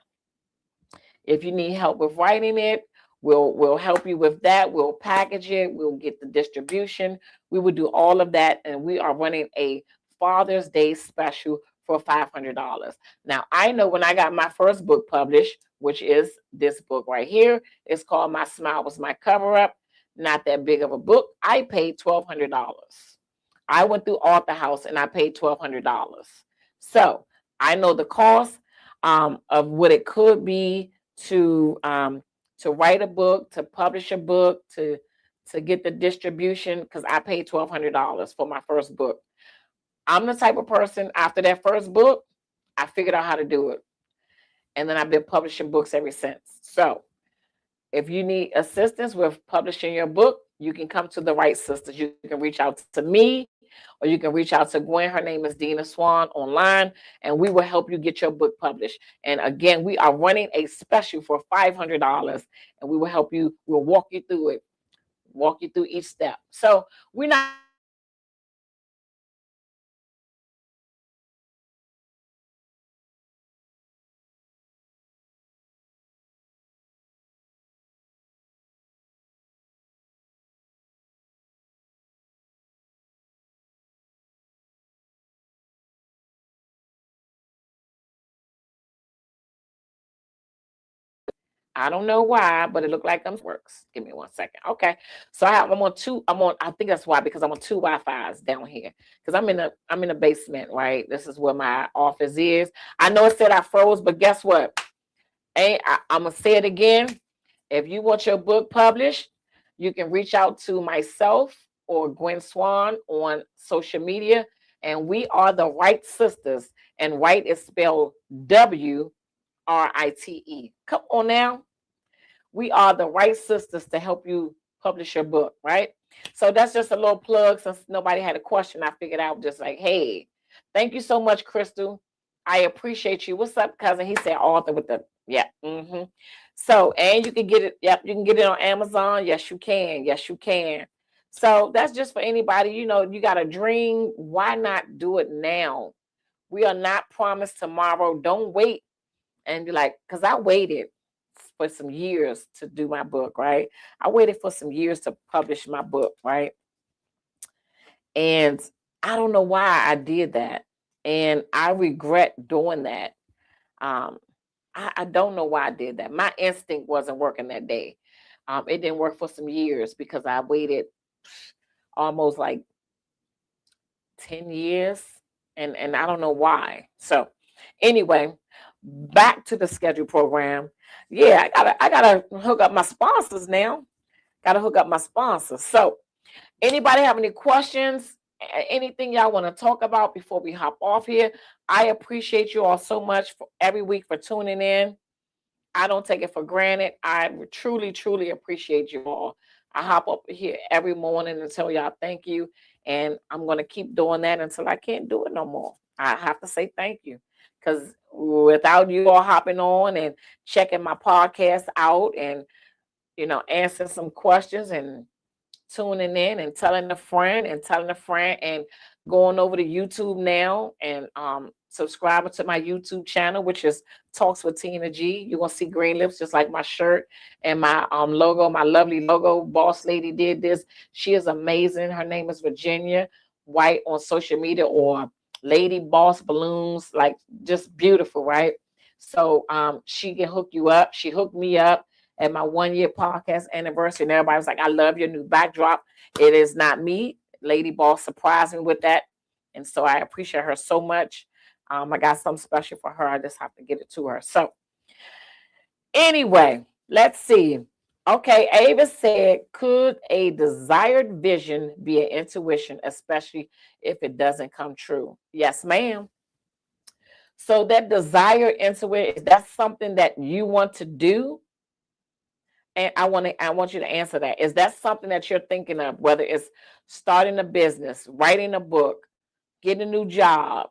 If you need help with writing it, we'll help you with that. We'll package it. We'll get the distribution. We will do all of that. And we are running a Father's Day special for $500. Now, I know when I got my first book published, which is this book right here, it's called My Smile Was My Cover Up. Not that big of a book. I paid $1,200. I went through Author House and I paid $1,200. So I know the cost of what it could be to write a book, to publish a book, to get the distribution, because I paid $1,200 for my first book. I'm the type of person, after that first book, I figured out how to do it. And then I've been publishing books ever since. So if you need assistance with publishing your book, you can come to the Wright Sisters. You can reach out to me, or you can reach out to Gwen. Her name is Dina Swan online, and we will help you get your book published. And again, we are running a special for $500, and we will help you. We'll walk you through it, walk you through each step. So we're not I don't know why, but it looked like I'm works. Give me 1 second. Okay. So I'm on two, I think that's why, because I'm on 2 Wi-Fi's down here. Because I'm in the basement, right? This is where my office is. I know it said I froze, but guess what? I'm gonna say it again. If you want your book published, you can reach out to myself or Gwen Swan on social media. And we are the Wright Sisters. And Wright is spelled WRITE. Come on now. We are the Wright Sisters to help you publish your book, right? So that's just a little plug. Since nobody had a question, I figured out just like, hey, thank you so much, Crystal. I appreciate you. What's up, cousin? He said author with the, yeah. So, and you can get it. Yep, you can get it on Amazon. Yes, you can. Yes, you can. So that's just for anybody. You know, you got a dream. Why not do it now? We are not promised tomorrow. Don't wait and be like, because I waited for some years to do my book, right? I waited for some years to publish my book, right? And I don't know why I did that. And I regret doing that. Um, I don't know why I did that. My instinct wasn't working that day. It didn't work for some years because I waited almost like 10 years. And I don't know why. So anyway, back to the schedule program. Yeah, I gotta hook up my sponsors now. Gotta hook up my sponsors. So anybody have any questions? Anything y'all want to talk about before we hop off here? I appreciate you all so much for every week for tuning in. I don't take it for granted. I truly, truly appreciate you all. I hop up here every morning and tell y'all thank you. And I'm going to keep doing that until I can't do it no more. I have to say thank you. Because without you all hopping on and checking my podcast out and, answering some questions and tuning in and telling a friend and going over to YouTube now and subscribing to my YouTube channel, which is Talks with Tina G. You're gonna see green lips just like my shirt and my logo, my lovely logo. Boss lady did this. She is amazing. Her name is Virginia White on social media, or Lady Boss Balloons, like just beautiful, right? So she can hook you up. She hooked me up at my 1 year podcast anniversary, and everybody was like, I love your new backdrop. It is not me. Lady Boss surprised me with that. And so I appreciate her so much. I got something special for her. I just have to get it to her. So anyway, let's see. Okay, Ava said, could a desired vision be an intuition, especially if it doesn't come true? Yes, ma'am. So that desired intuition, is that something that you want to do? And I want you to answer that. Is that something that you're thinking of, whether it's starting a business, writing a book, getting a new job,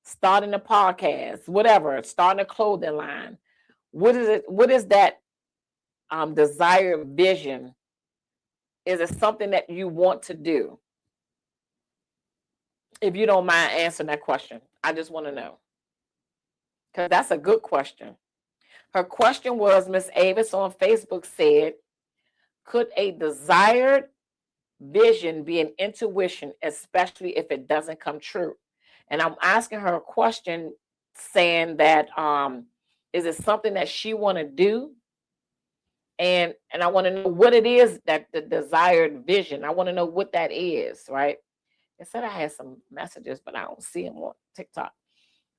starting a podcast, whatever, starting a clothing line? What is it? What is that desired vision? Is it something that you want to do? If you don't mind answering that question, I just want to know, because that's a good question. Her question was, Miss Avis on Facebook said, could a desired vision be an intuition, especially if it doesn't come true? And I'm asking her a question saying that is it something that she want to do? And I want to know what it is, that the desired vision. I want to know what that is, right? It said I had some messages, but I don't see them on TikTok.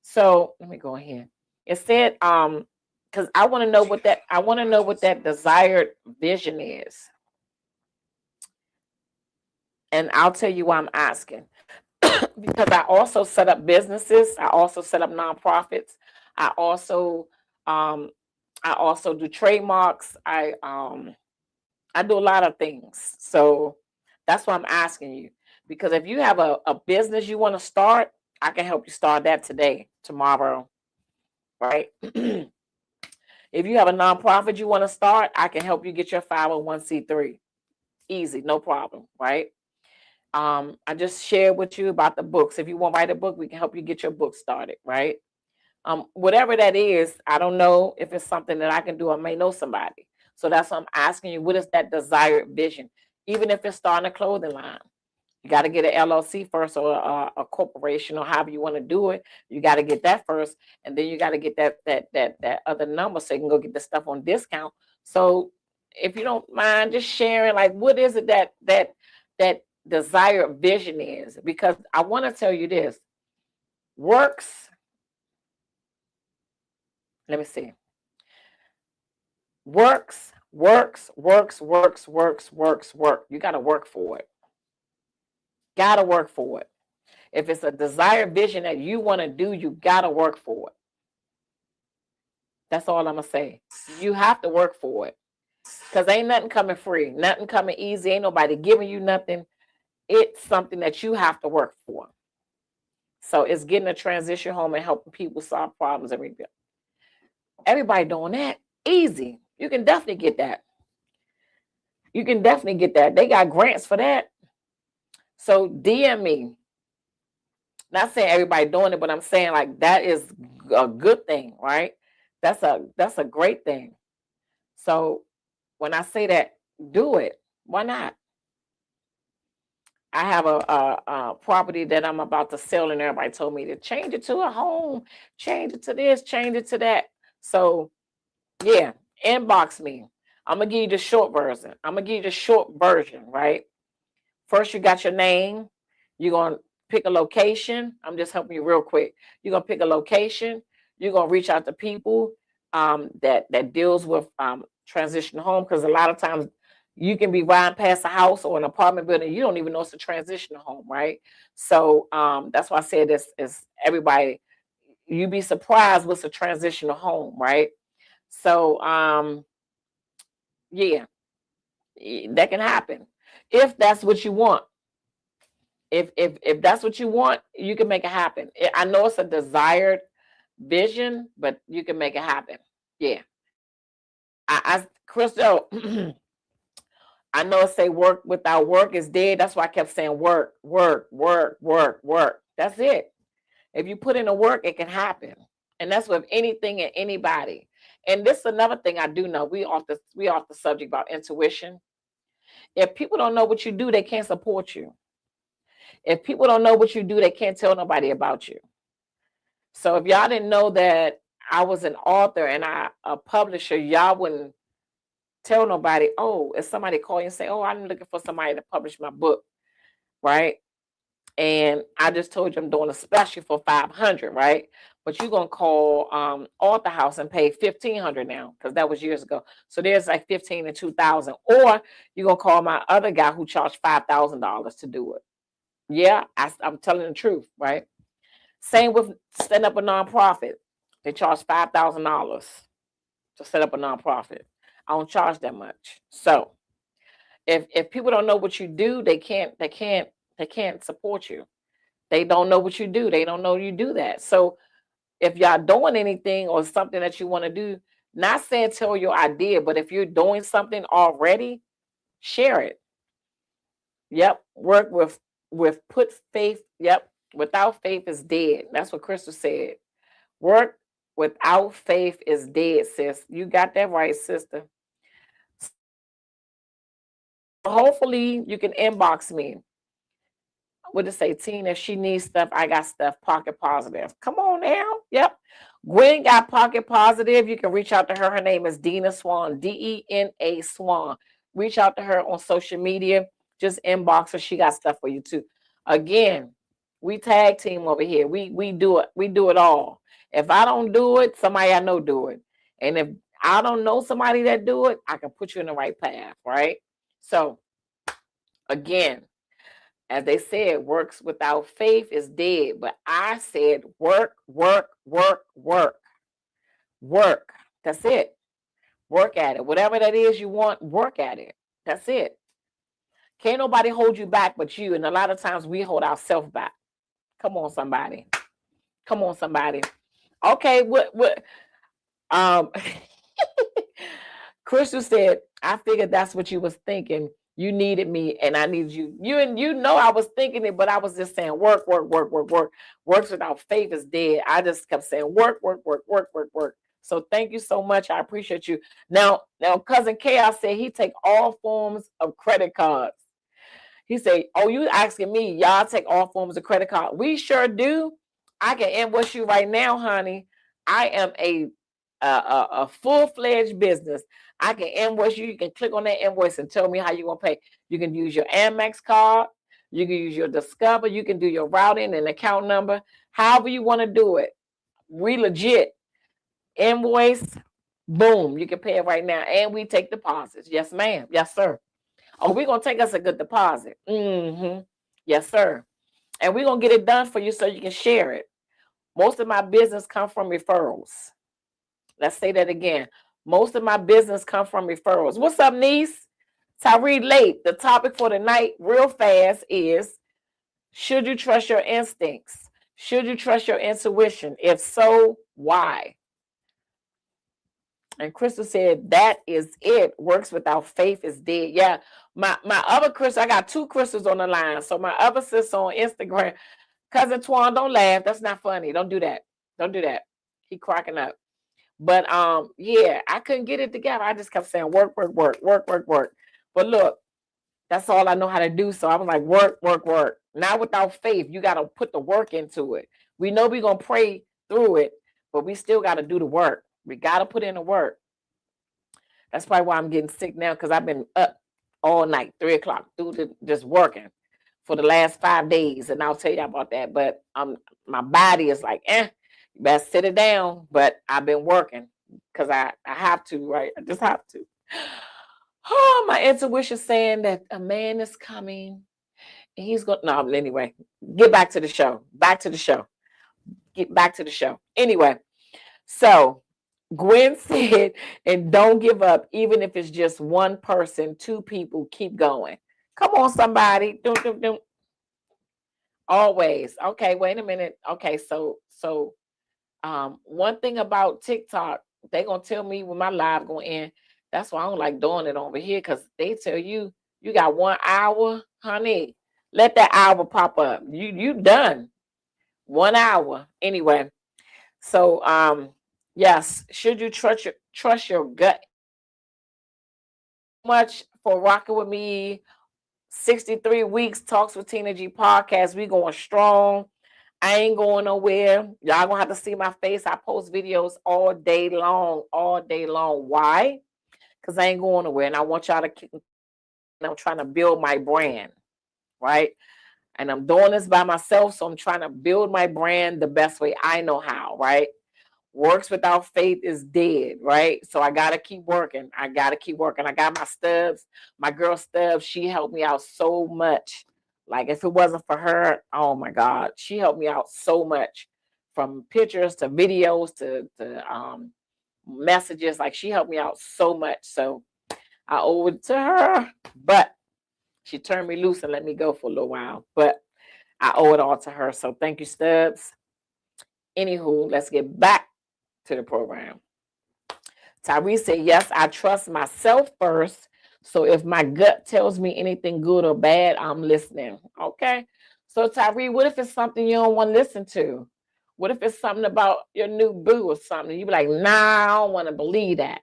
So let me go ahead. It said because I want to know what that desired vision is. And I'll tell you why I'm asking. Because I also set up businesses, I also set up nonprofits, I also do trademarks, I do a lot of things. So that's why I'm asking you. Because if you have a business you want to start, I can help you start that today, tomorrow, right? If you have a nonprofit you want to start, I can help you get your 501c3. Easy, no problem, right? I just shared with you about the books. If you want to write a book, we can help you get your book started, right? Whatever that is, I don't know if it's something that I can do. I may know somebody. So that's why I'm asking you, what is that desired vision? Even if it's starting a clothing line, you got to get an LLC first, or a corporation, or however you want to do it. You got to get that first, and then you got to get that other number so you can go get the stuff on discount. So if you don't mind just sharing, like, what is it that desired vision is? Because I want to tell you this. Works. Let me see. Works. You got to work for it. Got to work for it. If it's a desired vision that you want to do, you got to work for it. That's all I'm going to say. You have to work for it. Because ain't nothing coming free. Nothing coming easy. Ain't nobody giving you nothing. It's something that you have to work for. So it's getting a transition home and helping people solve problems and rebuild. Everybody doing that. Easy. You can definitely get that. You can definitely get that. They got grants for that. So DM me. Not saying everybody doing it, but I'm saying, like, that is a good thing, right? That's a great thing. So when I say that, do it. Why not? I have a property that I'm about to sell, and everybody told me to change it to a home, change it to this, change it to that. So yeah, inbox me. I'm gonna give you the short version. Right? First, you got your name. You're gonna pick a location. I'm just helping you real quick. You're gonna pick a location. You're gonna reach out to people that deals with transition home, because a lot of times you can be riding past a house or an apartment building, you don't even know it's a transition home, right? So that's why I said this is everybody. You'd be surprised what's a transitional home, right? So yeah, that can happen if that's what you want. If that's what you want, you can make it happen. I know it's a desired vision, but you can make it happen. Yeah. Crystal, I know it say work without work is dead. That's why I kept saying work. That's it. If you put in the work, it can happen. And that's with anything and anybody. And this is another thing I do know. We off the subject about intuition. If people don't know what you do, they can't support you. If people don't know what you do, they can't tell nobody about you. So if y'all didn't know that I was an author and a publisher, y'all wouldn't tell nobody. Oh, if somebody call you and say, oh, I'm looking for somebody to publish my book, right? And I just told you I'm doing a special for $500, right? But you're gonna call Author House and pay $1,500 now, because that was years ago. So there's like $15,000 and $2,000. Or you're gonna call my other guy who charged $5,000 to do it. Yeah, I'm telling the truth, right? Same with setting up a nonprofit. They charge $5,000 to set up a nonprofit. I don't charge that much. So if people don't know what you do, they can't support you. They don't know what you do. They don't know you do that. So if y'all doing anything or something that you want to do, not saying tell your idea, but if you're doing something already, share it. Yep. Work with put faith. Yep. Without faith is dead. That's what Crystal said. Work without faith is dead, sis. You got that right, sister. Hopefully you can inbox me. What to say, Tina? If she needs stuff, I got stuff. Pocket Positive. Come on now. Yep. Gwen got Pocket Positive. You can reach out to her. Her name is Dena Swan. Dena Swan. Reach out to her on social media. Just inbox her. She got stuff for you too. Again, we tag team over here. We do it. We do it all. If I don't do it, somebody I know do it. And if I don't know somebody that do it, I can put you in the right path, right? So again, as they said, works without faith is dead. But I said work, work, work, work, work. That's it. Work at it. Whatever that is you want, work at it. That's it. Can't nobody hold you back but you. And a lot of times we hold ourselves back. Come on, somebody. Come on, somebody. Okay, what Crystal said, I figured that's what you was thinking. You needed me and I needed you. You know I was thinking it, but I was just saying work, work, work, work, work. Works without faith is dead. I just kept saying work, work, work, work, work, work. So thank you so much. I appreciate you. Now, Cousin Chaos said he take all forms of credit cards. He said, oh, you asking me, y'all take all forms of credit card. We sure do. I can invoice you right now, honey. I am a full-fledged business. I can invoice you. You can click on that invoice and tell me how you're going to pay. You can use your Amex card. You can use your Discover. You can do your routing and account number. However you want to do it. We legit. Invoice, boom. You can pay it right now. And we take deposits. Yes, ma'am. Yes, sir. Oh, we're going to take us a good deposit. Yes, sir. And we're going to get it done for you so you can share it. Most of my business comes from referrals. Let's say that again. Most of my business comes from referrals. What's up, niece? Tyree Late. The topic for tonight, real fast, is should you trust your instincts? Should you trust your intuition? If so, why? And Crystal said, that is it. Works without faith is dead. Yeah. My other Crystal, I got two Crystals on the line. So my other sister on Instagram, Cousin Twan, don't laugh. That's not funny. Don't do that. Don't do that. He cracking up. But yeah, I couldn't get it together. I just kept saying work, work, work, work, work, work. But look, that's all I know how to do. So I was like, work, work, work. Not without faith. You got to put the work into it. We know we're going to pray through it, but we still got to do the work. We got to put in the work. That's probably why I'm getting sick now, because I've been up all night, 3 o'clock, just working for the last 5 days. And I'll tell you about that. But my body is like, you better sit it down. But I've been working because I have to, right? I just have to. Oh, my intuition saying that a man is coming. And he's going to, no, anyway, get back to the show. Back to the show. Get back to the show. Anyway, so Gwen said, and don't give up, even if it's just one person, 2 people, keep going. Come on, somebody. Always. Okay, wait a minute. Okay, so one thing about TikTok, they gonna tell me when my live going in. That's why I don't like doing it over here, because they tell you got 1 hour, honey. Let that hour pop up. You done. 1 hour. Anyway. So yes, should you trust your gut? Much for rocking with me 63 weeks, Talks with Tina G podcast. We going strong. I ain't going nowhere. Y'all gonna have to see my face. I post videos all day long. Why? Because I ain't going nowhere. And I want y'all to keep, I'm trying to build my brand, right? And I'm doing this by myself. So I'm trying to build my brand the best way I know how, right? Works without faith is dead, right? So I gotta keep working. I got my Stubbs, my girl Stubbs. She helped me out so much. Like if it wasn't for her, oh my God, she helped me out so much, from pictures to videos to messages. Like she helped me out so much. So I owe it to her, but she turned me loose and let me go for a little while. But I owe it all to her. So thank you, Stubbs. Anywho, let's get back to the program. Tyree said, yes, I trust myself first. So if my gut tells me anything good or bad, I'm listening. Okay. So Tyree, what if it's something you don't want to listen to? What if it's something about your new boo or something? You be like, nah, I don't want to believe that.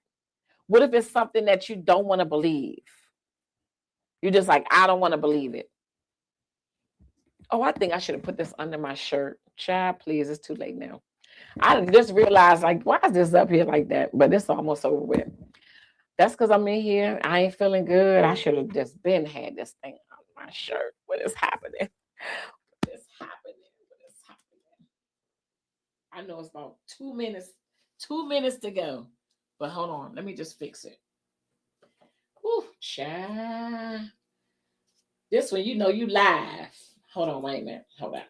What if it's something that you don't want to believe? You're just like, I don't want to believe it. Oh, I think I should have put this under my shirt. Child, please, it's too late now. I just realized, like, why is this up here like that? But it's almost over with. That's because I'm in here. I ain't feeling good. I should have just been had this thing on my shirt. What is happening? What is happening? I know it's about 2 minutes. 2 minutes to go. But hold on. Let me just fix it. Whew, child. This one, you know you live. Hold on, wait a minute. Hold on.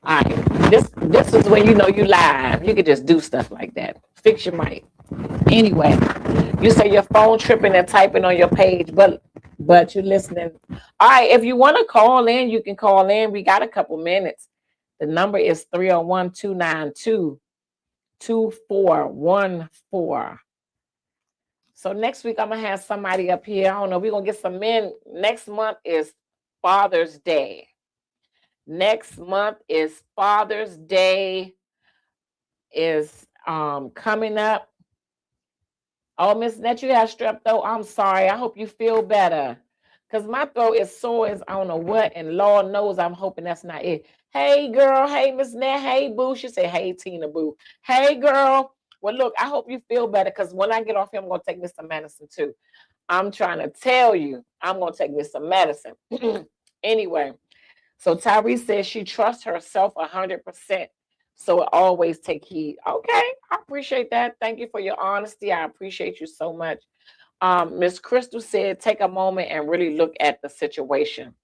All right, this is when you know you live. You can just do stuff like that. Fix your mic. Anyway, you say your phone tripping and typing on your page, but you're listening. All right, if you want to call in, you can call in. We got a couple minutes. The number is 301-292-2414. So next week I'm gonna have somebody up here. I don't know. We're gonna get some men. Next month is Father's Day. Next month is Father's Day is coming up. Oh, Miss Net, you have strep throat. I'm sorry. I hope you feel better. Because my throat is sore as I don't know what. And Lord knows I'm hoping that's not it. Hey, girl. Hey, Miss Net. Hey, boo. She said, hey, Tina, boo. Hey, girl. Well, look, I hope you feel better. Because when I get off here, I'm going to take me some medicine, too. I'm trying to tell you, I'm going to take me some medicine. Anyway. So Tyree says she trusts herself 100%. So always take heed. Okay, I appreciate that. Thank you for your honesty. I appreciate you so much. Miss Crystal said, take a moment and really look at the situation.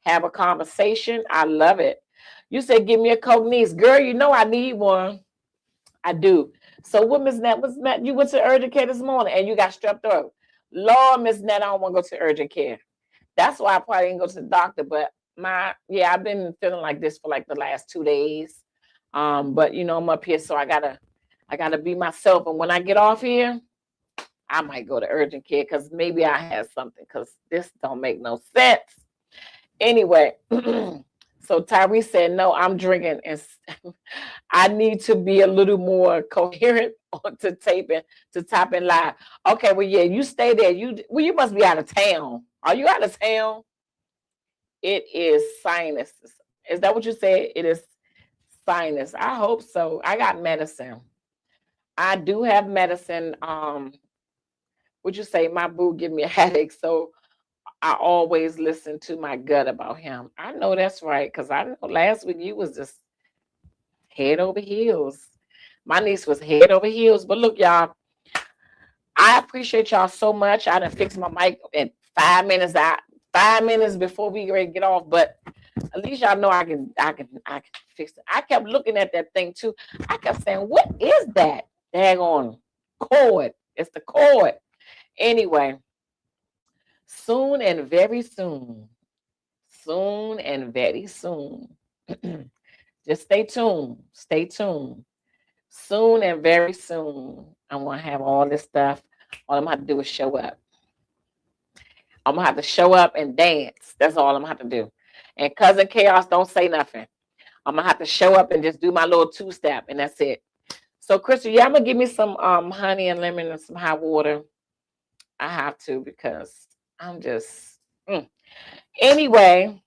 Have a conversation. I love it. You said, give me a Coke niece. Girl, you know I need one. I do. So what, Miss Nat? What's Nat? You went to urgent care this morning and you got strep throat. Lord, Miss Nat, I don't want to go to urgent care. That's why I probably didn't go to the doctor, but I've been feeling like this for like the last 2 days. But you know, I'm up here, so I gotta be myself. And when I get off here, I might go to urgent care because maybe I have something, because this don't make no sense. Anyway, so Tyree said, no, I'm drinking, and I need to be a little more coherent to typing live. Okay, well, yeah, you stay there. You must be out of town. Are you out of town? It is sinuses. Is that what you said? It is sinus. I hope so. I got medicine. I do have medicine. Would you say my boo give me a headache? So I always listen to my gut about him. I know that's right, because I know last week you was just head over heels. My niece was head over heels. But look, y'all, I appreciate y'all so much. I done fixed my mic in 5 minutes. 5 minutes before we ready to get off, but at least y'all know I can fix it. I kept looking at that thing too. I kept saying, what is that? Daggone cord. It's the cord. Anyway, soon and very soon. Soon and very soon. Just stay tuned. Stay tuned. Soon and very soon, I'm going to have all this stuff. All I'm going to have to do is show up. I'm going to have to show up and dance. That's all I'm going to have to do. And Cousin Chaos, don't say nothing. I'm going to have to show up and just do my little two-step, and that's it. So, Crystal, yeah, I'm going to give me some honey and lemon and some hot water. I have to because I'm just Anyway,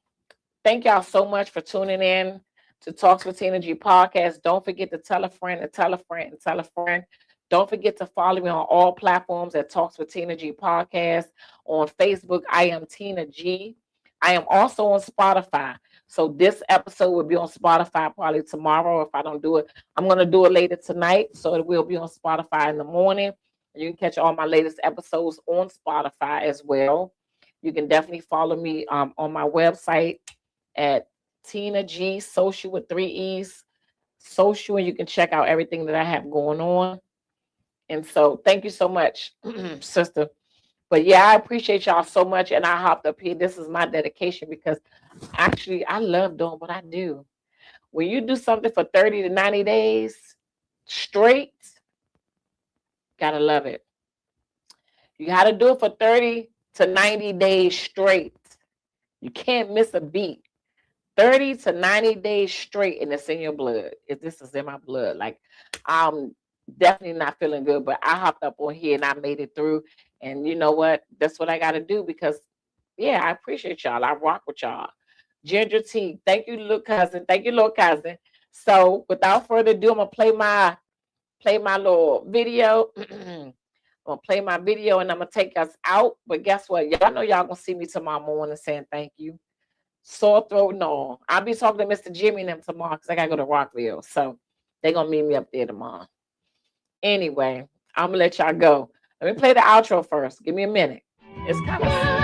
thank y'all so much for tuning in to Talks with Tina G podcast. Don't forget to tell a friend and tell a friend and tell a friend. Don't forget to follow me on all platforms at Talks with Tina G podcast. On Facebook, I am Tina G. I am also on Spotify. So this episode will be on Spotify probably tomorrow. If I don't do it, I'm going to do it later tonight. So it will be on Spotify in the morning. You can catch all my latest episodes on Spotify as well. You can definitely follow me on my website at Tina G Social with 3 E's Social, and you can check out everything that I have going on. And so thank you so much, sister. But yeah, I appreciate y'all so much. And I hopped up here. This is my dedication because actually I love doing what I do. When you do something for 30 to 90 days straight, gotta love it. You gotta do it for 30 to 90 days straight. You can't miss a beat. 30 to 90 days straight, and it's in your blood. This is in my blood. Like, I'm definitely not feeling good, but I hopped up on here and I made it through. And you know what? That's what I got to do because, yeah, I appreciate y'all. I rock with y'all. Ginger T, thank you, little cousin. Thank you, little cousin. So, without further ado, I'm gonna play my little video. I'm gonna play my video and I'm gonna take us out. But guess what? Y'all know y'all gonna see me tomorrow morning saying thank you. Sore throat, no. I'll be talking to Mr. Jimmy and them tomorrow because I gotta go to Rockville. So they're gonna meet me up there tomorrow. Anyway, I'm gonna let y'all go. Let me play the outro first. Give me a minute. It's kind of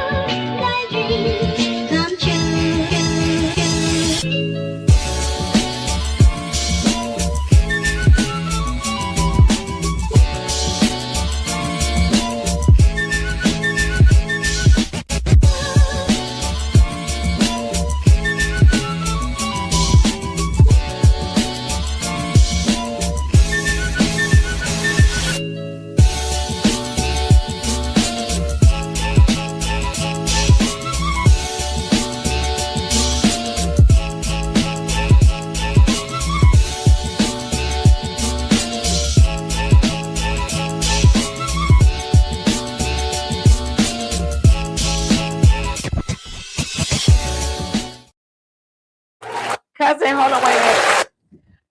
cousin, hold on, wait a minute.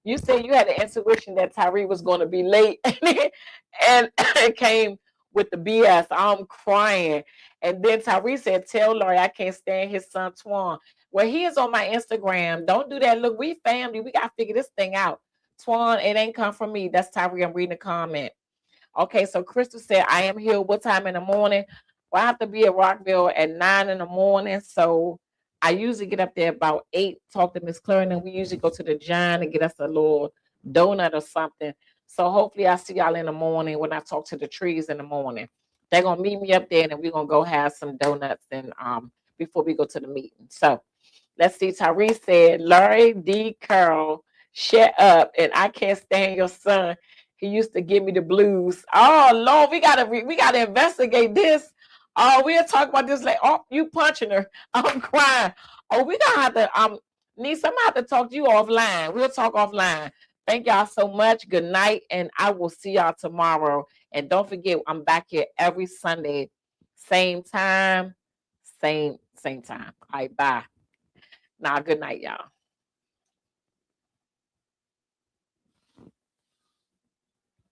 You said you had an intuition that Tyree was going to be late, and it came with the BS. I'm crying. And then Tyree said, "Tell Laurie I can't stand his son Twan." Well, he is on my Instagram. Don't do that. Look, we family. We got to figure this thing out. Twan, it ain't come from me. That's Tyree. I'm reading the comment. Okay, so Crystal said, "I am here. What time in the morning?" Well, I have to be at Rockville at 9 in the morning. So I usually get up there about 8, talk to Miss Claire, and we usually go to the John and get us a little donut or something. So hopefully I see y'all in the morning when I talk to the trees in the morning. They're gonna meet me up there and then we're gonna go have some donuts and before we go to the meeting. So let's see. Tyrese said, Larry D. Curl, shut up. And I can't stand your son. He used to give me the blues. Oh Lord, we gotta investigate this. Oh, we'll talk about this later. Oh, you punching her. I'm crying. Oh, we gonna have to Nisa, I'm gonna have to talk to you offline. We'll talk offline. Thank y'all so much. Good night, and I will see y'all tomorrow. And don't forget, I'm back here every Sunday, same time, same time. All right, bye. Now, good night, y'all.